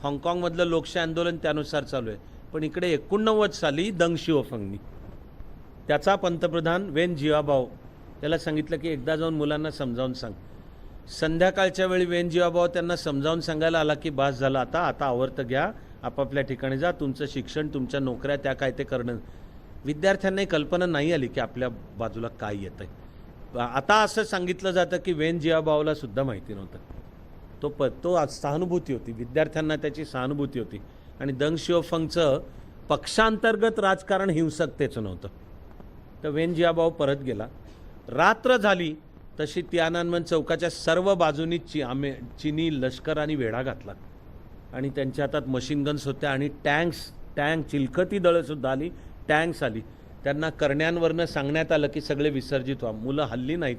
हाँगकाँगमधलं लोकशाही आंदोलन त्यानुसार चालू आहे. पण इकडे 89 साली दंग शिओफंगनी त्याचा पंतप्रधान वेन जिआबाओ त्याला सांगितलं की एकदा जाऊन मुलांना समजावून सांग. संध्याकाळच्या वेळी वेन जिआबाओ त्यांना समजावून सांगायला आला की बास झाला, आता आवर्त घ्या, आपापल्या ठिकाणी जा, तुमचं शिक्षण तुमच्या नोकऱ्या त्या काय ते करणं. विद्यार्थ्यांनाही कल्पना नाही आली की आपल्या बाजूला काय येतं आहे. आता असं सांगितलं जातं की वेन जिआबाओला सुद्धा माहिती नव्हतं. तो सहानुभूती होती, विद्यार्थ्यांना त्याची सहानुभूती होती. आणि दंग शिओफंगचं पक्षांतर्गत राजकारण हिंसकतेचं नव्हतं. तर वेन जिआबाओ परत गेला. रात्र झाली तशी तियाननमेन चौकाच्या सर्व बाजूंनी चीनी लष्कराने वेढा घातला आणि त्यांच्या हातात मशीन गन्स होत्या आणि टँक चिलखती दळंसुद्धा आली, टँक्स आली. त्यांना करण्यांवरनं सांगण्यात आलं की सगळे विसर्जित व्हा. मुलं हल्ली नाहीत.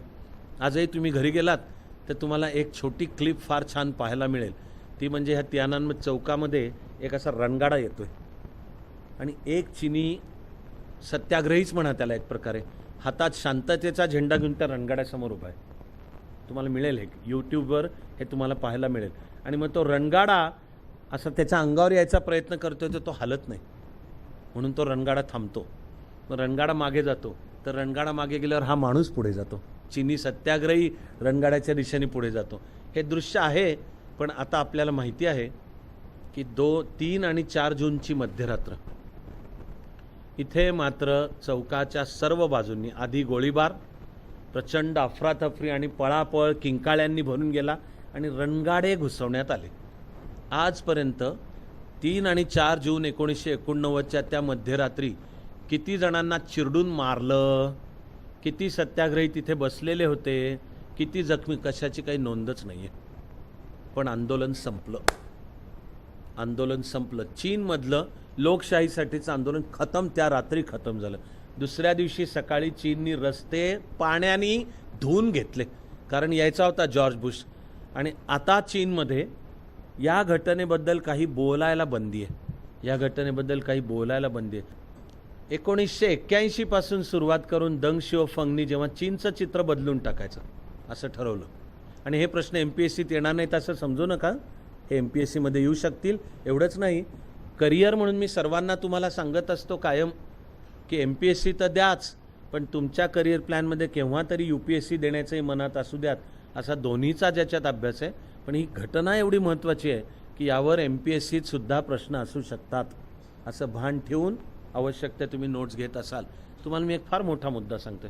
आजही तुम्ही घरी गेलात तर तुम्हाला एक छोटी क्लिप फार छान पाहायला मिळेल. ती म्हणजे ह्या तियाननमेन चौकामध्ये एक असा रणगाडा येतोय आणि एक चीनी सत्याग्रहीच म्हणा त्याला एक प्रकारे, हातात शांततेचा झेंडा घेऊन त्या रणगाड्यासमोर उभा आहे. तुम्हाला मिळेल, हे यूट्यूबवर हे तुम्हाला पाहायला मिळेल. आणि मग तो रणगाडा असा त्याच्या अंगावर यायचा प्रयत्न करतोय तर तो हलत नाही, म्हणून तो रणगाडा थांबतो. मग रणगाडा मागे जातो, तर रणगाडा मागे गेल्यावर हा माणूस पुढे जातो. चीनी सत्याग्रही रणगाड्याच्या दिशेने पुढे जातो. हे दृश्य आहे. पण आता आपल्याला माहिती आहे की 3 आणि 4 जूनची मध्यरात्र इथे मात्र चौकाच्या सर्व बाजूंनी आधी गोळीबार, प्रचंड अफरातफरी आणि पळापळ किंकाळ्यांनी भरून गेला आणि रणगाडे घुसवण्यात आले. आजपर्यंत 3 आणि 4 जून 1989च्या त्या मध्यरात्री किती जणांना चिरडून मारलं, किती सत्याग्रही तिथे बसलेले होते, किती जखमी, कशाची काही नोंदच नाही आहे. पण आंदोलन संपलं. चीनमधलं लोकशाहीसाठीचं आंदोलन त्या रात्री खतम झालं. दुसऱ्या दिवशी सकाळी चीननी रस्ते पाण्याने धुवून घेतले, कारण यायचा होता जॉर्ज बुश. आणि आता चीनमध्ये या घटनेबद्दल काही बोलायला बंदी आहे. 1981 पासून सुरुवात करून दंग शिओफंगनी जेव्हा चीनचं चित्र बदलून टाकायचं असं ठरवलं. आणि हे प्रश्न MPSCत येणार नाहीत असं समजू नका. हे MPSCमध्ये येऊ शकतील. एवढंच नाही, करिअर म्हणून मी सर्वांना तुम्हाला सांगत असतो कायम की MPSC तर द्याच, पण तुमच्या करिअर प्लॅनमध्ये केव्हा तरी UPSC देण्याचंही मनात असू द्यात. असा दोन्हीचा ज्याच्यात अभ्यास आहे. पण ही घटना एवढी महत्त्वाची आहे की यावर MPSCत सुद्धा प्रश्न असू शकतात असं भान ठेवून आवश्यकता तुम्ही नोट्स घेत असाल. तुम्हाला मी एक फार मोठा मुद्दा सांगतो.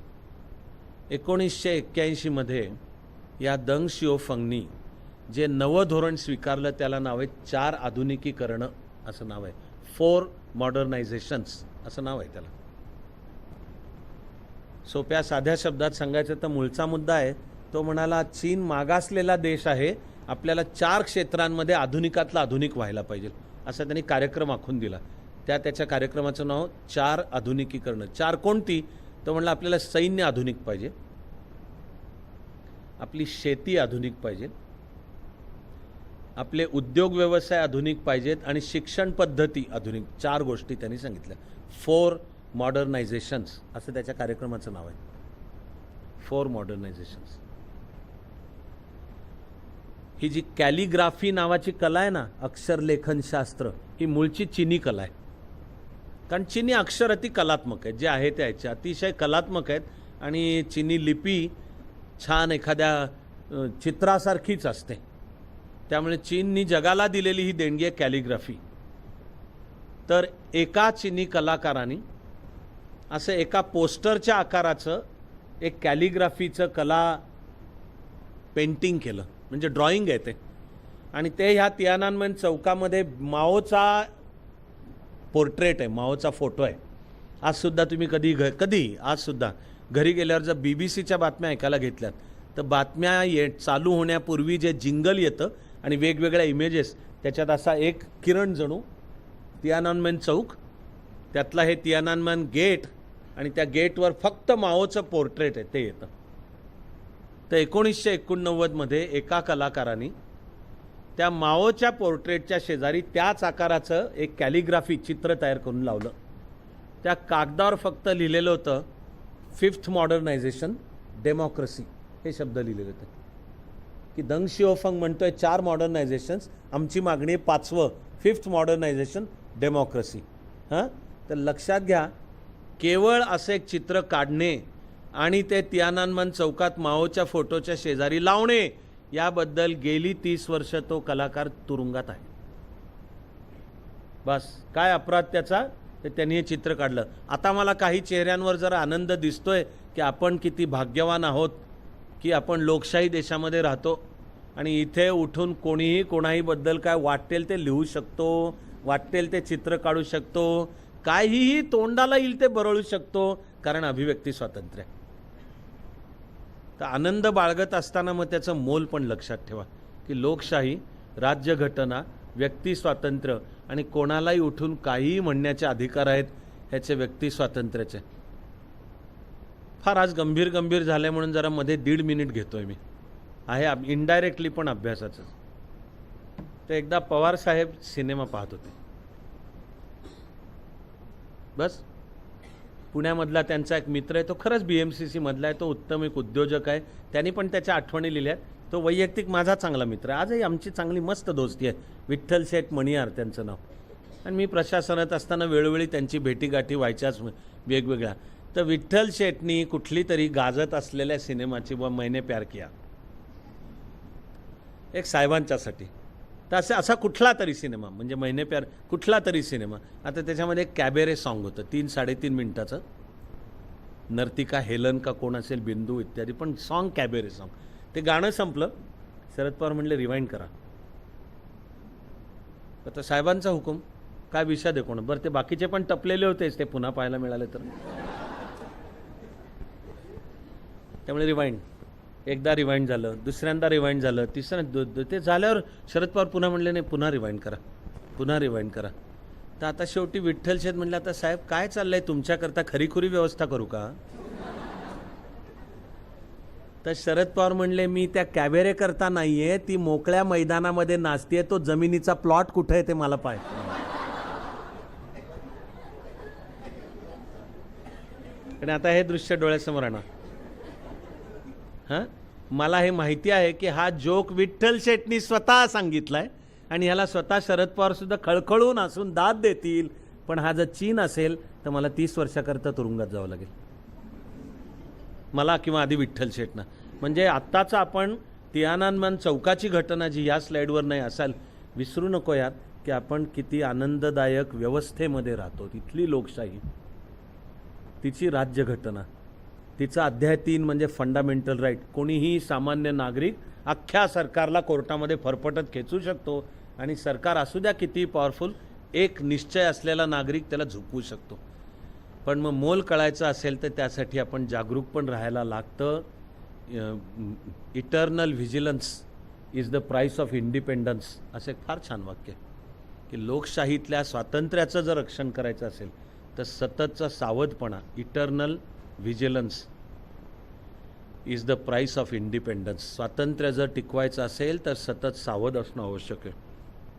1981मध्ये या दंग शिओफंगनी जे नवं धोरण स्वीकारलं त्याला नाव आहे 4 आधुनिकीकरण असं नाव आहे. 4 मॉडर्नायझेशन्स असं नाव आहे त्याला. सोप्या साध्या शब्दात सांगायचं तर मूळचा मुद्दा आहे तो म्हणाला चीन मागासलेला देश आहे, आपल्याला 4 क्षेत्रांमध्ये आधुनिकातला आधुनिक व्हायला पाहिजे असा त्यांनी कार्यक्रम आखून दिला. त्याच्या कार्यक्रमाचं नाव 4 आधुनिकीकरण. 4 कोणती? तर म्हणलं आपल्याला सैन्य आधुनिक पाहिजे, आपली शेती आधुनिक पाहिजे, आपले उद्योग व्यवसाय आधुनिक पाहिजेत आणि शिक्षण पद्धती आधुनिक. 4 गोष्टी त्यांनी सांगितल्या. 4 मॉडर्नायझेशन्स असं त्याच्या कार्यक्रमाचं नाव आहे. 4 मॉडर्नायझेशन्स. ही जी कॅलिग्राफी नावाची कला आहे ना, अक्षरलेखन शास्त्र, ही मूळची चीनी कला आहे. कारण चीनी अक्षर अति कलात्मक आहेत, जे आहे ते याचे अतिशय कलात्मक आहेत आणि चीनी लिपी छान एखाद्या चित्रासारखीच असते. त्यामुळे चीननी जगाला दिलेली ही देणगी आहे कॅलिग्राफी. तर एका चीनी कलाकाराने असं एका पोस्टरच्या आकाराचं एक कॅलिग्राफीचं कला पेंटिंग केलं, म्हणजे ड्रॉइंग आहे ते. आणि ते ह्या तियानानमेन चौकामध्ये माओचा पोर्ट्रेट आहे, माओचा फोटो आहे. आजसुद्धा तुम्ही कधी आजसुद्धा घरी गेल्यावर जर BBC च्या बातम्या ऐकायला घेतल्यात तर बातम्या चालू होण्यापूर्वी जे जिंगल येतं आणि वेगवेगळ्या इमेजेस, त्याच्यात असा एक किरण जणू तियानानमेन चौक, त्यातला हे तियानानमेन गेट आणि त्या गेटवर फक्त माओचं पोर्ट्रेट आहे ते येतं. तर 1989 मध्ये एका कलाकाराने त्या माओच्या पोर्ट्रेटच्या शेजारी त्याच आकाराचं एक कॅलिग्राफी चित्र तयार करून लावलं. त्या कागदावर फक्त लिहिलेलं होतं 5th मॉडर्नायझेशन डेमोक्रेसी, हे शब्द लिहिलेले होते. की दंग शिओफंग म्हणतोय 4 मॉडर्नायझेशन्स, आमची मागणी 5वं 5th मॉडर्नायझेशन डेमोक्रेसी. हां, तर लक्षात घ्या, केवळ असं एक चित्र काढणे आणि ते तियानानमेन चौकात माओच्या फोटोच्या शेजारी लावणे याबद्दल गेली 30 वर्ष तो कलाकार तुरुंगात आहे. बस काय अपराध त्याचा? तर त्यांनी हे चित्र काढलं. आता मला काही चेहऱ्यांवर जरा आनंद दिसतोय की आपण किती भाग्यवान आहोत की आपण लोकशाही देशामध्ये राहतो आणि इथे उठून कोणीही कोणाहीबद्दल काय वाटेल ते लिहू शकतो, वाटेल ते चित्र काढू शकतो, काहीही तोंडाला येईल ते बरळू शकतो, कारण अभिव्यक्ती स्वातंत्र्य. तर आनंद बाळगत असताना मग त्याचं मोल पण लक्षात ठेवा की लोकशाही, राज्यघटना, व्यक्ती स्वातंत्र्य आणि कोणालाही उठून काहीही म्हणण्याचे अधिकार आहेत, ह्याचे व्यक्ती स्वातंत्र्याचे. फार आज गंभीर झाले म्हणून जरा मध्ये 1.5 मिनिट घेतोय मी, आहे इनडायरेक्टली पण अभ्यासाचं. तर एकदा पवार साहेब सिनेमा पाहत होते. बस पुण्यामधला त्यांचा एक मित्र आहे, तो खरंच BMCC मधला आहे, तो उत्तम एक उद्योजक आहे. त्यांनी पण त्याच्या आठवणी लिहिल्या. तो वैयक्तिक माझा चांगला मित्र आहे, आजही आमची चांगली मस्त दोस्ती आहे. विठ्ठल शेठ मणियार त्यांचं नाव. आणि मी प्रशासनात असताना वेळोवेळी त्यांची भेटीगाठी व्हायच्याच वेगवेगळ्या. तर विठ्ठल शेठनी कुठली तरी गाजत असलेल्या सिनेमाची मैंने प्यार किया, एक साहेबांच्यासाठी. तर असा कुठला तरी सिनेमा, म्हणजे मैंने प्यार कुठला तरी सिनेमा. आता त्याच्यामध्ये एक कॅबेरे सॉन्ग होतं 3-3.5 मिनिटाचं. नर्तिका हेलन का कोण असेल, बिंदू इत्यादी, पण सॉन्ग कॅबेरे सॉन्ग. ते गाणं संपलं. शरद पवार म्हणले रिवाइंड करा. आता साहेबांचा हुकूम, काय विषय दे कोण. बरं ते बाकीचे पण टपलेले होतेच, ते पुन्हा पाहायला मिळाले तर. त्यामुळे रिवाइंड, एकदा रिवाइंड झालं, दुसऱ्यांदा रिवाइंड झालं, तिसऱ्या ते झाल्यावर शरद पवार पुन्हा म्हणले नाही पुन्हा रिवाइंड करा, पुन्हा रिवाइंड करा. तर आता शेवटी विठ्ठल शेठ म्हणलं आता साहेब काय चाललंय तुमच्याकरता, खरीखुरी व्यवस्था करू का? तर शरद पवार म्हणले मी त्या कॅबेरे करता नाहीये, ती मोकळ्या मैदानामध्ये नाचतेय, तो जमिनीचा प्लॉट कुठे आहे ते मला पाहिजे. आणि आता हे दृश्य डोळ्यासमोर आणा. हां, मला हे माहिती आहे की हा जोक विठ्ठल शेठनी स्वतः सांगितलाय आणि ह्याला स्वतः शरद पवार सुद्धा खळखळून हसून दाद देतील. पण हा जर चीन असेल तर मला 30 वर्षाकरता तुरुंगात जावं लागेल, मला किंवा आधी विठ्ठल शेठना. म्हणजे आत्ताचा आपण तियानानमेन चौकाची घटना जी या स्लाईडवर नाही असाल, विसरू नको यात की आपण किती आनंददायक व्यवस्थेमध्ये राहतो. तिथली लोकशाही, तिची राज्यघटना, तिचा अध्याय 3 म्हणजे फंडामेंटल राईट. कोणीही सामान्य नागरिक अख्ख्या सरकारला कोर्टामध्ये फरफटत खेचू शकतो आणि सरकार असू द्या किती पॉवरफुल, एक निश्चय असलेला नागरिक त्याला झुकवू शकतो. पण मग मोल कळायचं असेल तर त्यासाठी आपण जागरूक पण राहायला लागतं. Eternal vigilance is the price of independence, असं एक फार छान वाक्य. की लोकशाहीतल्या स्वातंत्र्याचं जर रक्षण करायचं असेल तर सततचा सावधपणा, eternal vigilance is the price of independence. स्वातंत्र्य जर टिकवायचं असेल तर सतत सावध असणं आवश्यक आहे.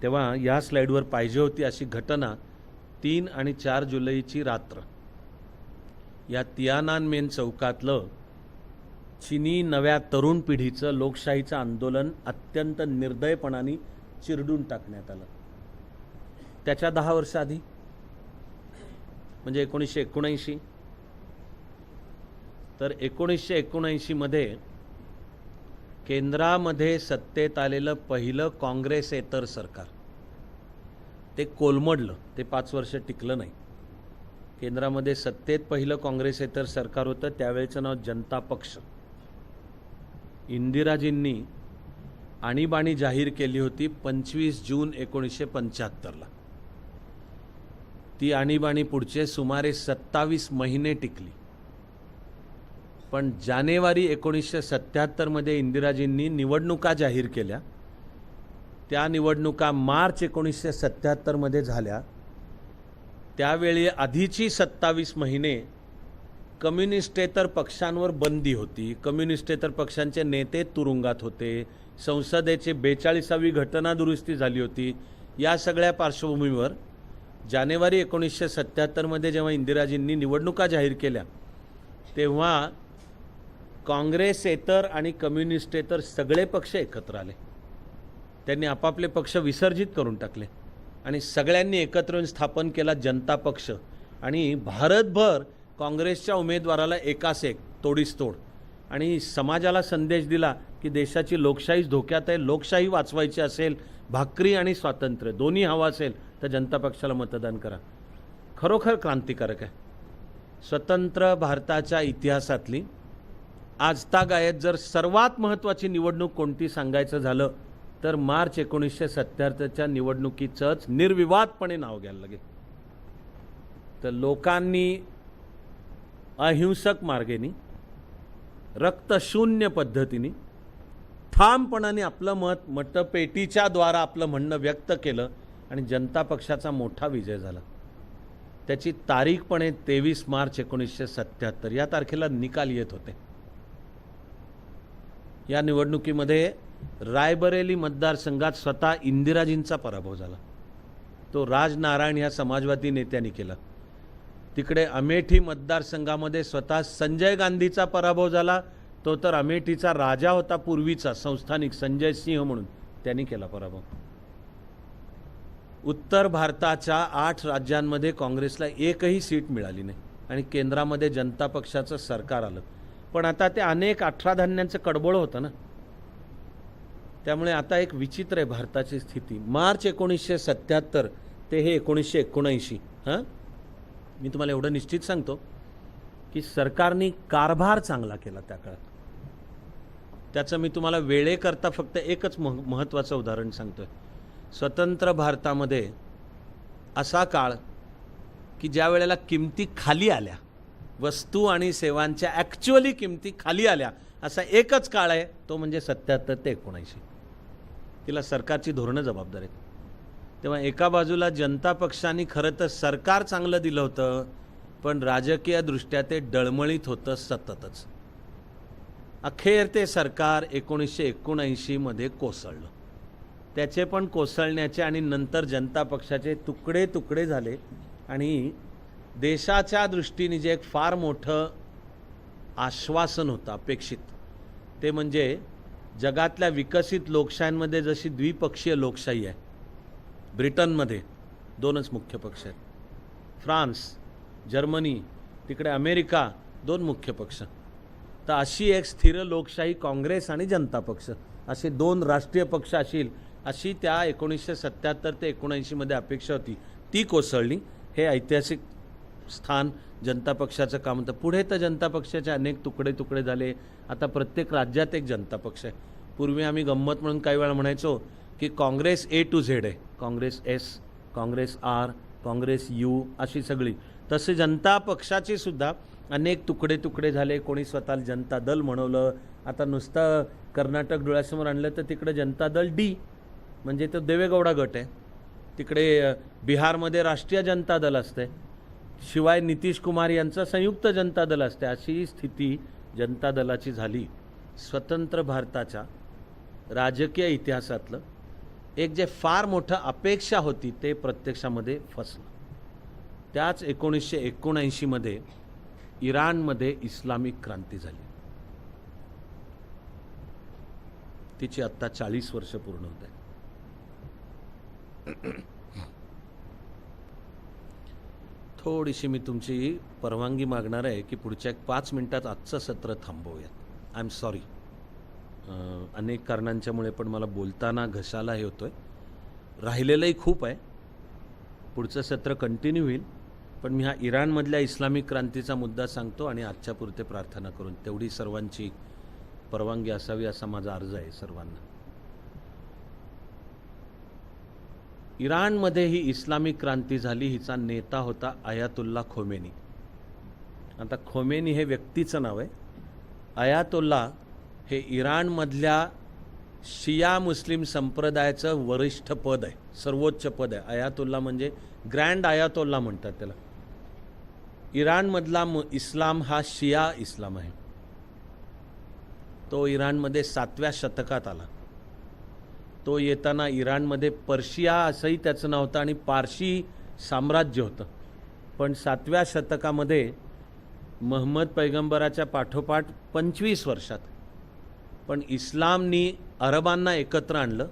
तेव्हा या स्लाईडवर पाहिजे होती अशी घटना 3 आणि 4 जुलैची रात्र या तियानानमेन चौकातलं चीनी नव्या तरुण पिढीचं लोकशाहीचं आंदोलन अत्यंत निर्दयपणाने चिरडून टाकण्यात आलं. त्याच्या 10 वर्ष आधी म्हणजे 1979, तर 1979 मध्ये केंद्रामध्ये सत्तेत आलेलं पहिलं काँग्रेसेतर सरकार ते कोलमडलं. ते 5 वर्ष टिकलं नाही. केंद्रामध्ये सत्तेत पहिलं काँग्रेसेतर सरकार होतं, त्यावेळेचं नाव जनता पक्ष. इंदिराजींनी आणीबाणी जाहीर केली होती 25 जून 1975ला. ती आणीबाणी पुढचे सुमारे 27 महिने टिकली. पण जानेवारी 1977 मध्ये इंदिराजींनी निवडणुका जाहीर केल्या. त्या निवडणुका मार्च 1977 मध्ये झाल्या. त्यावेळी आधीची 27 महिने कम्युनिस्टेतर पक्षांवर बंदी होती. कम्युनिस्टेतर पक्षांचे नेते तुरुंगात होते. संसदेची 42वी घटना दुरुस्ती झाली होती. या सगळ्या पार्श्वभूमीवर जानेवारी 1977 मध्ये जेव्हा इंदिराजींनी निवडणुका जाहीर केल्या तेव्हा काँग्रेसेतर आणि कम्युनिस्टेतर सगळे पक्ष एकत्र आले. त्यांनी आपापले पक्ष विसर्जित करून टाकले आणि सगळ्यांनी एकत्र येऊन स्थापन केला जनता पक्ष. आणि भारतभर काँग्रेसच्या उमेदवाराला एकास एक, तोडीस तोड, आणि समाजाला संदेश दिला की देशाची लोकशाही धोक्यात आहे. लोकशाही वाचवायची असेल, भाकरी आणि स्वातंत्र्य दोन्ही हवं असेल तर जनता पक्षाला मतदान करा. खरोखर क्रांतिकारक आहे. स्वतंत्र भारताच्या इतिहासातली आजतागायत जर सर्वात महत्त्वाची निवडणूक कोणती सांगायचं झालं तर मार्च 1977च्या निवडणुकीचंच निर्विवादपणे नाव घ्यायला लागेल. तर लोकांनी अहिंसक मार्गाने, रक्तशून्य पद्धतीने, ठामपणाने आपलं मत मतपेटीच्या द्वारा आपलं म्हणणं व्यक्त केलं आणि जनता पक्षाचा मोठा विजय झाला. त्याची तारीख पण आहे 23 मार्च 1977. या तारखेला निकाल येत होते. या निवडणुकीमध्ये रायबरेली मतदारसंघात स्वतः इंदिराजींचा पराभव झाला. तो राजनारायण ह्या समाजवादी नेत्यांनी केला. तिकडे अमेठी मतदारसंघामध्ये स्वतः संजय गांधीचा पराभव झाला. तो तर अमेठीचा राजा होता पूर्वीचा संस्थानिक, संजय सिंह म्हणून, त्यांनी केला पराभव. उत्तर भारताच्या 8 राज्यांमध्ये काँग्रेसला एकही सीट मिळाली नाही आणि केंद्रामध्ये जनता पक्षाचं सरकार आलं. पण आता ते अनेक 18 धान्यांचं कडबोळ होतं ना. त्यामुळे आता एक विचित्र आहे भारताची स्थिती. मार्च 1977 ते हे 1979. मी तुम्हाला एवढं निश्चित सांगतो की सरकारने कारभार चांगला केला त्या काळात. त्याचं मी तुम्हाला वेळेकरता फक्त एकच महत्त्वाचं उदाहरण सांगतोय. स्वतंत्र भारतामध्ये असा काळ की ज्या वेळेला किमती खाली आल्या, वस्तू आणि सेवांच्या ॲक्च्युअली किमती खाली आल्या, असा एकच काळ आहे, तो म्हणजे 77 ते 79. तिला सरकारची धोरणं जबाबदार आहेत. तेव्हा एका बाजूला जनता पक्षाने खरं तर सरकार चांगलं दिलं होतं, पण राजकीयदृष्ट्या ते डळमळीत होतं सततच. अखेर ते सरकार 1979 मध्ये कोसळलं. त्याचे पण कोसळण्याचे आणि नंतर जनता पक्षाचे तुकडे तुकडे झाले. आणि देशाच्या दृष्टीने जे एक फार मोठं आश्वासन होतं अपेक्षित, ते म्हणजे जगातल्या विकसित लोकशाहींमध्ये जशी द्विपक्षीय लोकशाही आहे, ब्रिटनमध्ये 2च मुख्य पक्ष आहेत, फ्रान्स, जर्मनी, तिकडे अमेरिका 2 मुख्य पक्ष, तर अशी एक स्थिर लोकशाही काँग्रेस आणि जनता पक्ष असे 2 राष्ट्रीय पक्ष असतील, अशी त्या 1977 ते 1979 मध्ये अपेक्षा होती. ती कोसळली. हे ऐतिहासिक स्थान जनता पक्षाचं काम होतं. पुढे तर जनता पक्षाचे अनेक तुकडे तुकडे झाले. आता प्रत्येक राज्यात एक जनता पक्ष आहे. पूर्वी आम्ही गंमत म्हणून काही वेळा म्हणायचो की काँग्रेस A to Z आहे, Congress S, Congress R, Congress U अशी सगळी. तसे जनता पक्षाचे सुद्धा अनेक तुकडे तुकडे झाले. कोणी स्वतःला जनता दल म्हणवलं. आता नुसतं कर्नाटक डोळ्यासमोर आणलं तर तिकडे जनता दल D म्हणजे तो देवेगौडा गट आहे. तिकडे बिहारमध्ये राष्ट्रीय जनता दल असते, शिवाय नितीश कुमार यांचं संयुक्त जनता दल असते. अशी स्थिती जनता दलाची झाली. स्वतंत्र भारताच्या राजकीय इतिहासातलं एक जे फार मोठं अपेक्षा होती ते प्रत्यक्षामध्ये फसलं. त्याच 1979मध्ये इराणमध्ये इस्लामिक क्रांती झाली. तिची आत्ता 40 वर्ष पूर्ण होत आहेत. थोडीशी मी तुमची परवानगी मागणार आहे की पुढच्या 5 मिनिटात आजचं सत्र थांबवूयात. आय एम सॉरी, अनेक कारणांच्यामुळे पण मला बोलताना घशाला हे होतोय. राहिलेलंही खूप आहे, पुढचं सत्र कंटिन्यू होईल. पण मी हा इराणमधल्या इस्लामिक क्रांतीचा मुद्दा सांगतो आणि आजच्या पुरते प्रार्थना करून तेवढी सर्वांची परवानगी असावी असा माझा अर्ज आहे सर्वांना. इराणमध्ये ही इस्लामिक क्रांती झाली. हिचा नेता होता अयातुल्ला खोमेनी. आता खोमेनी हे व्यक्तीचं नाव आहे. अयातुल्ला हे इराणमधल्या शिया मुस्लिम संप्रदायाचं वरिष्ठ पद आहे, सर्वोच्च पद आहे. अयातुल्ला म्हणजे ग्रँड अयातुल्ला म्हणतात त्याला. इराणमधला इस्लाम हा शिया इस्लाम आहे. तो इराणमध्ये 7व्या शतकात आला. तो येताना इराणमध्ये पर्शिया असंही त्याचं नाव होतं आणि पारशी साम्राज्य होतं. पण 7व्या शतकामध्ये महम्मद पैगंबराच्या पाठोपाठ 25 वर्षात पण इस्लामनी अरबांना एकत्र आणलं.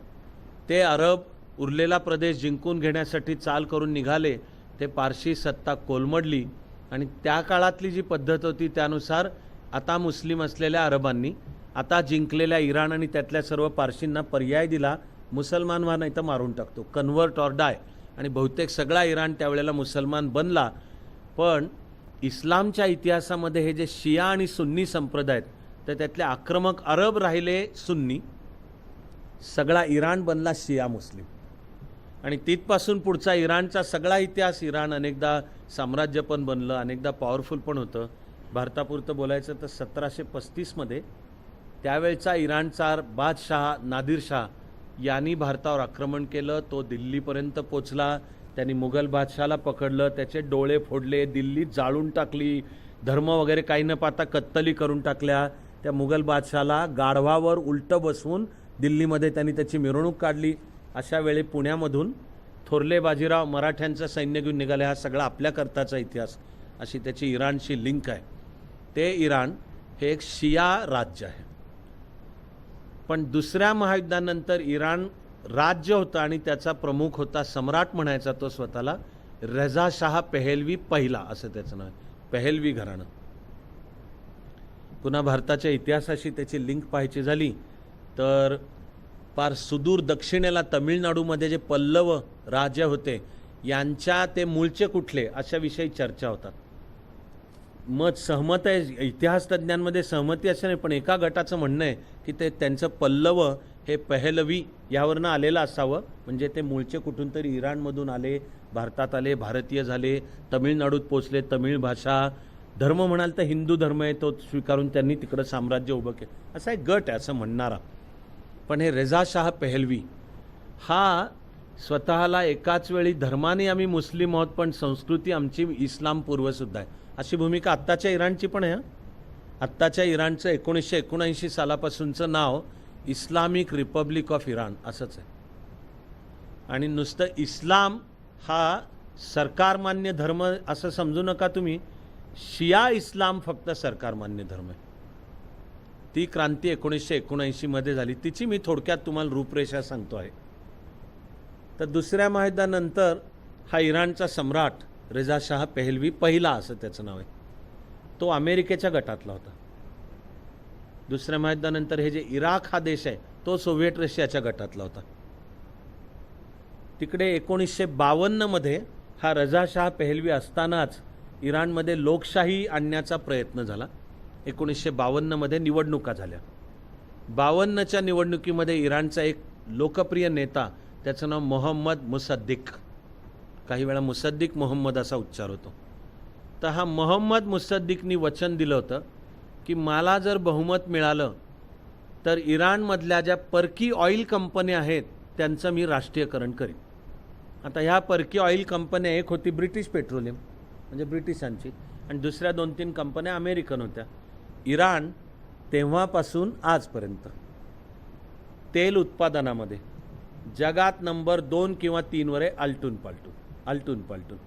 ते अरब उरलेला प्रदेश जिंकून घेण्यासाठी चाल करून निघाले. ते पारशी सत्ता कोलमडली आणि त्या काळातली जी पद्धत होती त्यानुसार आता मुस्लिम असलेल्या अरबांनी आता जिंकलेल्या इराण आणि त्यातल्या सर्व पारशींना पर्याय दिला, मुसलमान व्हा नाही तर मारून टाकतो, कन्वर्ट ऑर डाय. आणि बहुतेक सगळा इराण त्यावेळेला मुसलमान बनला. पण इस्लामच्या इतिहासामध्ये हे जे शिया आणि सुन्नी संप्रदाय आहेत तर त्यातले आक्रमक अरब राहिले सुन्नी, सगळा इराण बनला शिया मुस्लिम. आणि तिथपासून पुढचा इराणचा सगळा इतिहास, इराण अनेकदा साम्राज्य पण बनलं, अनेकदा पॉवरफुल पण होतं. भारतापुरतं बोलायचं तर 1735मध्ये त्यावेळचा इराणचा बादशाह नादिरशाह यांनी भारतावर आक्रमण केलं. तो दिल्लीपर्यंत पोचला. त्यांनी मुघल बादशाहाला पकडलं, त्याचे डोळे फोडले, दिल्ली जाळून टाकली, धर्म वगैरे काही न पाहता कत्तली करून टाकल्या. त्या मुघल बादशाहाला गाढवावर उलटं बसवून दिल्लीमध्ये त्यांनी त्याची मिरवणूक काढली. अशा वेळी पुण्यामधून थोरले बाजीराव मराठ्यांचं सैन्य घेऊन निघाले. हा सगळा आपल्याकरताचा इतिहास, अशी त्याची इराणशी लिंक आहे. ते इराण हे एक शिया राज्य आहे. पण दुसऱ्या महायुद्धानंतर इराण राज्य होतं आणि त्याचा प्रमुख होता, सम्राट म्हणायचा तो स्वतःला, रजा शाह पेहलवी पहिला असं त्याचं नाव आहे. पेहलवी घराणं. पुन्हा भारताच्या इतिहासाशी त्याची लिंक पाहायची झाली तर फार सुदूर दक्षिणेला तमिळनाडूमध्ये जे पल्लव राजे होते यांच्या ते मूळचे कुठले अशा विषयी चर्चा होतात. मत सहमत आहे, इतिहास तज्ज्ञांमध्ये सहमती असं नाही, पण एका गटाचं म्हणणं आहे की ते त्यांचं पल्लव हे पहलवी यावरनं आलेलं असावं. म्हणजे ते मूळचे कुठून तरी इराणमधून आले, भारतात आले, भारतीय झाले, तमिळनाडूत पोचले, तमिळ भाषा, धर्म म्हणाल तर हिंदू धर्म आहे तो स्वीकारून त्यांनी तिकडं साम्राज्य उभं केलं, असा एक गट आहे असं म्हणणारा. पण हे रेझा शाह पेहलवी हा स्वतःला एकाच वेळी धर्माने आम्ही मुस्लिम आहोत पण संस्कृती आमची इस्लाम पूर्वसुद्धा आहे अशी भूमिका आत्ताच्या इराणची पण आहे. आत्ताच्या इराणचं 1979 सालापासूनचं नाव इस्लामिक रिपब्लिक ऑफ इराण असंच आहे. आणि नुसतं इस्लाम हा सरकारमान्य धर्म असं समजू नका तुम्ही. शिया इस्लाम फक्त सरकारमान्य धर्म आहे. ती क्रांती 1979मध्ये झाली. तिची मी थोडक्यात तुम्हाला रूपरेषा सांगतो आहे. तर दुसऱ्या महायुद्धानंतर हा इराणचा सम्राट रेझा शाह पेहलवी पहिला असं त्याचं नाव आहे, तो अमेरिकेच्या गटातला होता. दुसऱ्या महायुद्धानंतर हे जे इराक हा देश आहे तो सोव्हिएट रशियाच्या गटातला होता. तिकडे 1952मध्ये हा रजा शाह पेहलवी असतानाच इराणमध्ये लोकशाही आणण्याचा प्रयत्न झाला. 1952मध्ये निवडणुका झाल्या. 52च्या निवडणुकीमध्ये इराणचा एक लोकप्रिय नेता, त्याचं नाव मोहम्मद मुसद्दिक, काही वेळा मुसद्दिक मोहम्मद असा उच्चार होतो. तर हा मोहम्मद मुसद्दिकनी वचन दिलं होतं की मला जर बहुमत मिळालं तर इराणमधल्या ज्या परकी ऑइल कंपन्या आहेत त्यांचं मी राष्ट्रीयकरण करीन. आता ह्या परकीय ऑइल कंपन्या एक होती ब्रिटिश पेट्रोलियम म्हणजे ब्रिटिशांची आणि दुसऱ्या 2-3 कंपन्या अमेरिकन होत्या. इराण तेव्हापासून आजपर्यंत तेल उत्पादनामध्ये जगात नंबर 2 किंवा 3 वर आहे. आलटून पालटून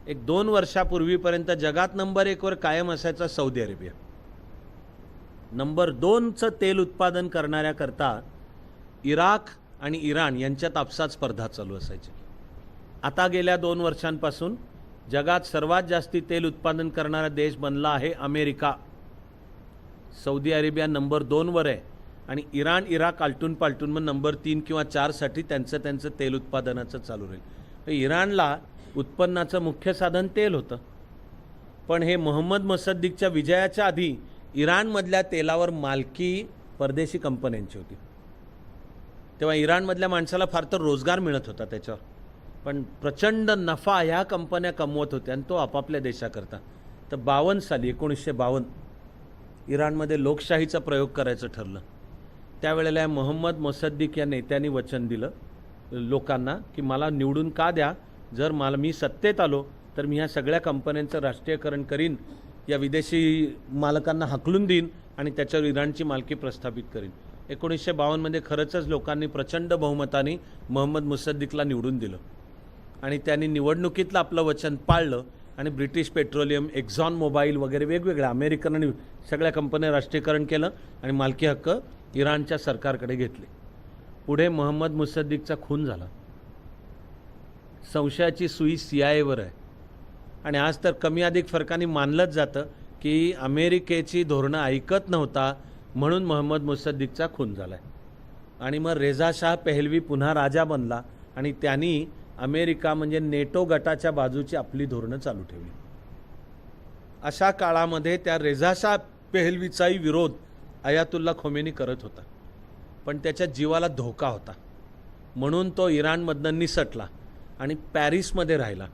एक 2 वर्षापूर्वीपर्यंत जगात नंबर 1 वर कायम असायचा सौदी अरेबिया. नंबर 2चं तेल उत्पादन करणाऱ्याकरता इराक आणि इराण यांच्यात आपसात स्पर्धा चालू असायची. आता गेल्या 2 वर्षांपासून जगात सर्वात जास्ती तेल उत्पादन करणारा देश बनला आहे अमेरिका. सौदी अरेबिया नंबर 2 वर आहे आणि इराण इराक आलटून पालटून मग नंबर 3 किंवा 4 साठी त्यांचं तेल उत्पादनाचं चालू राहील. इराणला उत्पन्नाचं मुख्य साधन तेल होतं, पण हे मोहम्मद मुसद्दिकच्या विजयाच्या आधी इराणमधल्या तेलावर मालकी परदेशी कंपन्यांची होती. तेव्हा इराणमधल्या माणसाला फार तर रोजगार मिळत होता त्याच्यावर, पण प्रचंड नफा ह्या कंपन्या कमवत होत्या आणि तो आपापल्या देशाकरता. तर 52 साली 1952 इराणमध्ये लोकशाहीचा प्रयोग करायचं ठरलं. त्यावेळेला मोहम्मद मुसद्दिक या नेत्यांनी वचन दिलं लोकांना की मला निवडून का द्या, जर मी सत्तेत आलो तर मी ह्या सगळ्या कंपन्यांचं राष्ट्रीयकरण करीन, या विदेशी मालकांना हाकलून देईन आणि त्याच्यावर इराणची मालकी प्रस्थापित करीन. 1952 खरंच लोकांनी प्रचंड बहुमताने मोहम्मद मुसद्दिकला निवडून दिलं आणि त्यांनी निवडणुकीतलं आपलं वचन पाळलं आणि ब्रिटिश पेट्रोलियम, एक्झॉन मोबाईल वगैरे वेगवेगळ्या अमेरिकन आणि सगळ्या कंपन्या राष्ट्रीयकरण केलं आणि मालकी हक्क इराणच्या सरकारकडे घेतले. पुढे मोहम्मद मुसद्दिकचा खून झाला. संशयाची सुई CIA वर आहे आणि आज तर कमी अधिक फरकाने मानलंच जातं की अमेरिकेची धोरणं ऐकत नव्हता म्हणून मोहम्मद मुसद्दिकचा खून झाला आहे. आणि मग रेझा शाह पेहलवी पुन्हा राजा बनला आणि त्यांनी अमेरिका म्हणजे नेटो गटाच्या बाजूची आपली धोरणं चालू ठेवली. अशा काळामध्ये त्या रेझा शाह पेहलवीचाही विरोध अयातुल्ला खोमेनी करत होता, पण त्याच्या जीवाला धोका होता म्हणून तो इराणमधनं निसटला आणि पॅरिसमध्ये राहिला.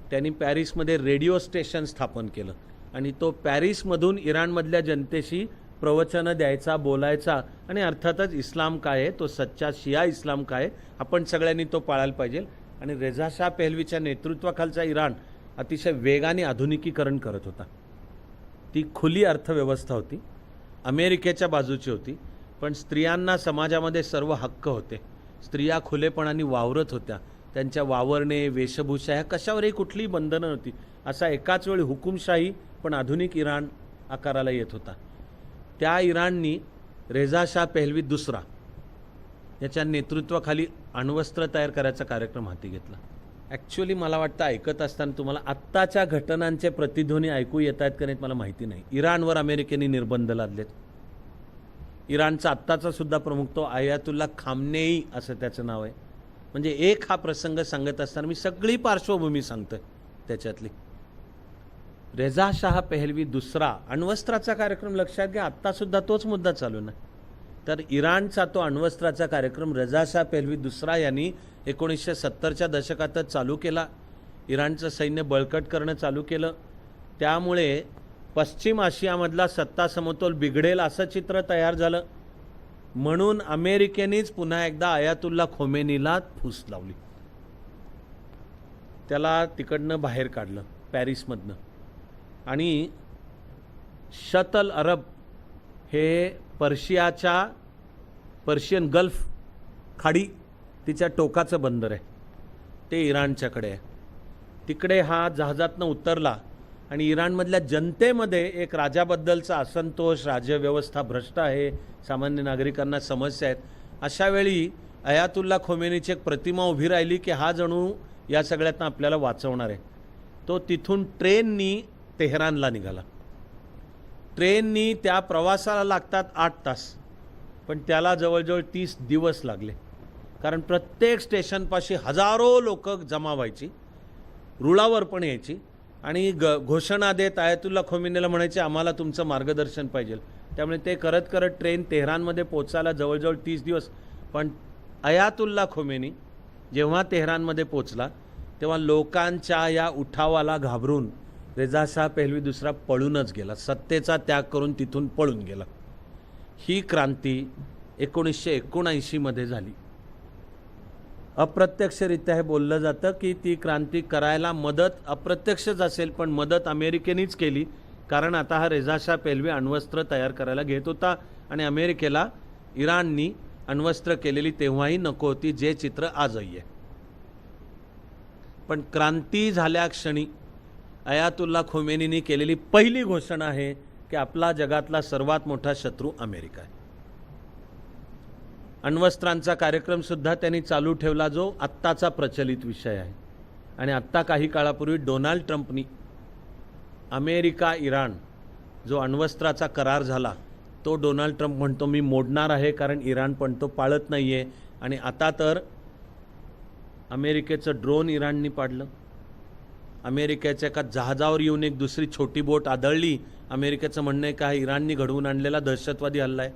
त्यांनी पॅरिसमध्ये रेडिओ स्टेशन स्थापन केलं आणि तो पॅरिसमधून इराणमधल्या जनतेशी प्रवचनं द्यायचा, बोलायचा आणि अर्थातच इस्लाम काय आहे, तो सच्चा शिया इस्लाम काय आहे, आपण सगळ्यांनी तो पाळायला पाहिजे. आणि रेझा शाह पेहलवीच्या नेतृत्वाखालचा इराण अतिशय वेगाने आधुनिकीकरण करत होता. ती खुली अर्थव्यवस्था होती, अमेरिकेच्या बाजूची होती, पण स्त्रियांना समाजामध्ये सर्व हक्क होते. स्त्रिया खुलेपणाने वावरत होत्या, त्यांच्या वावरणे, वेशभूषा ह्या कशावरही कुठलीही बंधनं नव्हती. असा एकाच वेळी हुकुमशाही पण आधुनिक इराण आकाराला येत होता. त्या इराणनी रेझा शाह पेहलवी दुसरा याच्या नेतृत्वाखाली अण्वस्त्र तयार करायचा कार्यक्रम हाती घेतला. ॲक्च्युअली मला वाटतं ऐकत असताना तुम्हाला आत्ताच्या घटनांचे प्रतिध्वनी ऐकू येत आहेत का नाहीत मला माहिती नाही. इराणवर अमेरिकेने निर्बंध लादलेत. इराणचा आत्ताचा सुद्धा प्रमुख तो आयातुल्ला खामनेई असं त्याचं नाव आहे. म्हणजे एक हा प्रसंग सांगत असताना मी सगळी पार्श्वभूमी सांगतोय त्याच्यातली. रेझा शाह पेहलवी दुसरा अण्वस्त्राचा कार्यक्रम लक्षात घ्या, आत्तासुद्धा तोच मुद्दा चालू नाही. तर इराणचा तो अण्वस्त्राचा कार्यक्रम रेझा शाह पेहलवी दुसरा यांनी 1970च्या दशकातच चालू केला. इराणचं सैन्य बळकट करणं चालू केलं. त्यामुळे पश्चिम आशियामधला सत्ता समतोल बिघडेल असं चित्र तयार झालं. म्हणून अमेरिकेनेच पुन्हा एकदा अयातुल्ला खोमेनीला फूस लावली. त्याला तिकडनं बाहेर काढलं पॅरिसमधनं आणि शतल अरब हे पर्शियन गल्फ खाडी तिच्या टोकाचं बंदर आहे, ते इराणच्याकडे आहे. तिकडे हा जहाजातनं उतरला आणि इराणमधल्या जनतेमध्ये एक राजाबद्दलचा असंतोष, राज्यव्यवस्था भ्रष्ट आहे, सामान्य नागरिकांना समस्या आहेत. अशा वेळी अयातुल्ला खोमेनीची एक प्रतिमा उभी राहिली की हा जणू या सगळ्यातनं आपल्याला वाचवणार आहे. तो तिथून ट्रेननी तेहरानला निघाला. ट्रेननी त्या प्रवासाला लागतात 8 तास, पण त्याला जवळजवळ 30 दिवस लागले. कारण प्रत्येक स्टेशनपाशी हजारो लोक जमा व्हायची, रुळावर पण यायची आणि घोषणा देत आयतुल्ला खोमेनीला म्हणायचे आम्हाला तुमचं मार्गदर्शन पाहिजे. त्यामुळे ते करत करत ट्रेन तेहरानमध्ये पोचायला जवळजवळ 30 दिवस. पण अयातुल्ला खोमेनी जेव्हा तेहरानमध्ये पोचला तेव्हा लोकांच्या या उठावाला घाबरून रेझा शाह पेहलवी दुसरा पळूनच गेला, सत्तेचा त्याग करून तिथून पळून गेला. ही क्रांती 1979 मध्ये झाली. अप्रत्यक्षरित्या हे बोललं जातं की ती क्रांती करायला मदत अप्रत्यक्षच असेल, पण मदत अमेरिकेनेच केली, कारण आता हा रेझा शाह पेलवी अण्वस्त्र तयार करायला घेत होता आणि अमेरिकेला इराणनी अण्वस्त्र केलेली तेव्हाही नको होती, जे चित्र आजही आहे. पण क्रांती झाल्या क्षणी अयातुल्ला खोमेनींनी केलेली पहिली घोषणा आहे की आपला जगातला सर्वात मोठा शत्रू अमेरिका आहे. अण्वस्त्रांचा कार्यक्रम सुद्धा त्यांनी चालू ठेवला, जो आत्ताचा प्रचलित विषय आहे. आणि आत्ता काही काळापूर्वी डोनाल्ड ट्रम्पनी अमेरिका इराण जो अण्वस्त्राचा करार झाला तो डोनाल्ड ट्रम्प म्हणतो मी मोडणार आहे, कारण इराण पण तो पाळत नाही आहे. आणि आता तर अमेरिकेचं ड्रोन इराणनी पाडलं. अमेरिकेच्या एका जहाजावर येऊन एक दुसरी छोटी बोट आदळली. अमेरिकेचं म्हणणं आहे का इराणनी घडवून आणलेला दहशतवादी हल्ला आहे.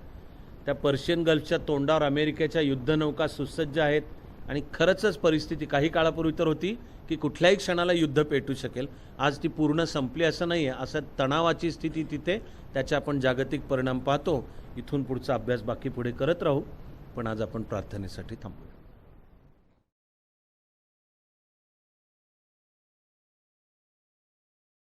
त्या पर्शियन गल्फच्या तोंडावर अमेरिकेच्या युद्धनौका सुसज्ज आहेत आणि खरंच परिस्थिती काही काळापूर्वी तर होती की कुठल्याही क्षणाला युद्ध पेटू शकेल. आज ती पूर्ण संपली असं नाही आहे. असं तणावाची स्थिती तिथे, त्याचे आपण जागतिक परिणाम पाहतो. इथून पुढचा अभ्यास बाकी पुढे करत राहू, पण आज आपण प्रार्थनेसाठी थांबू.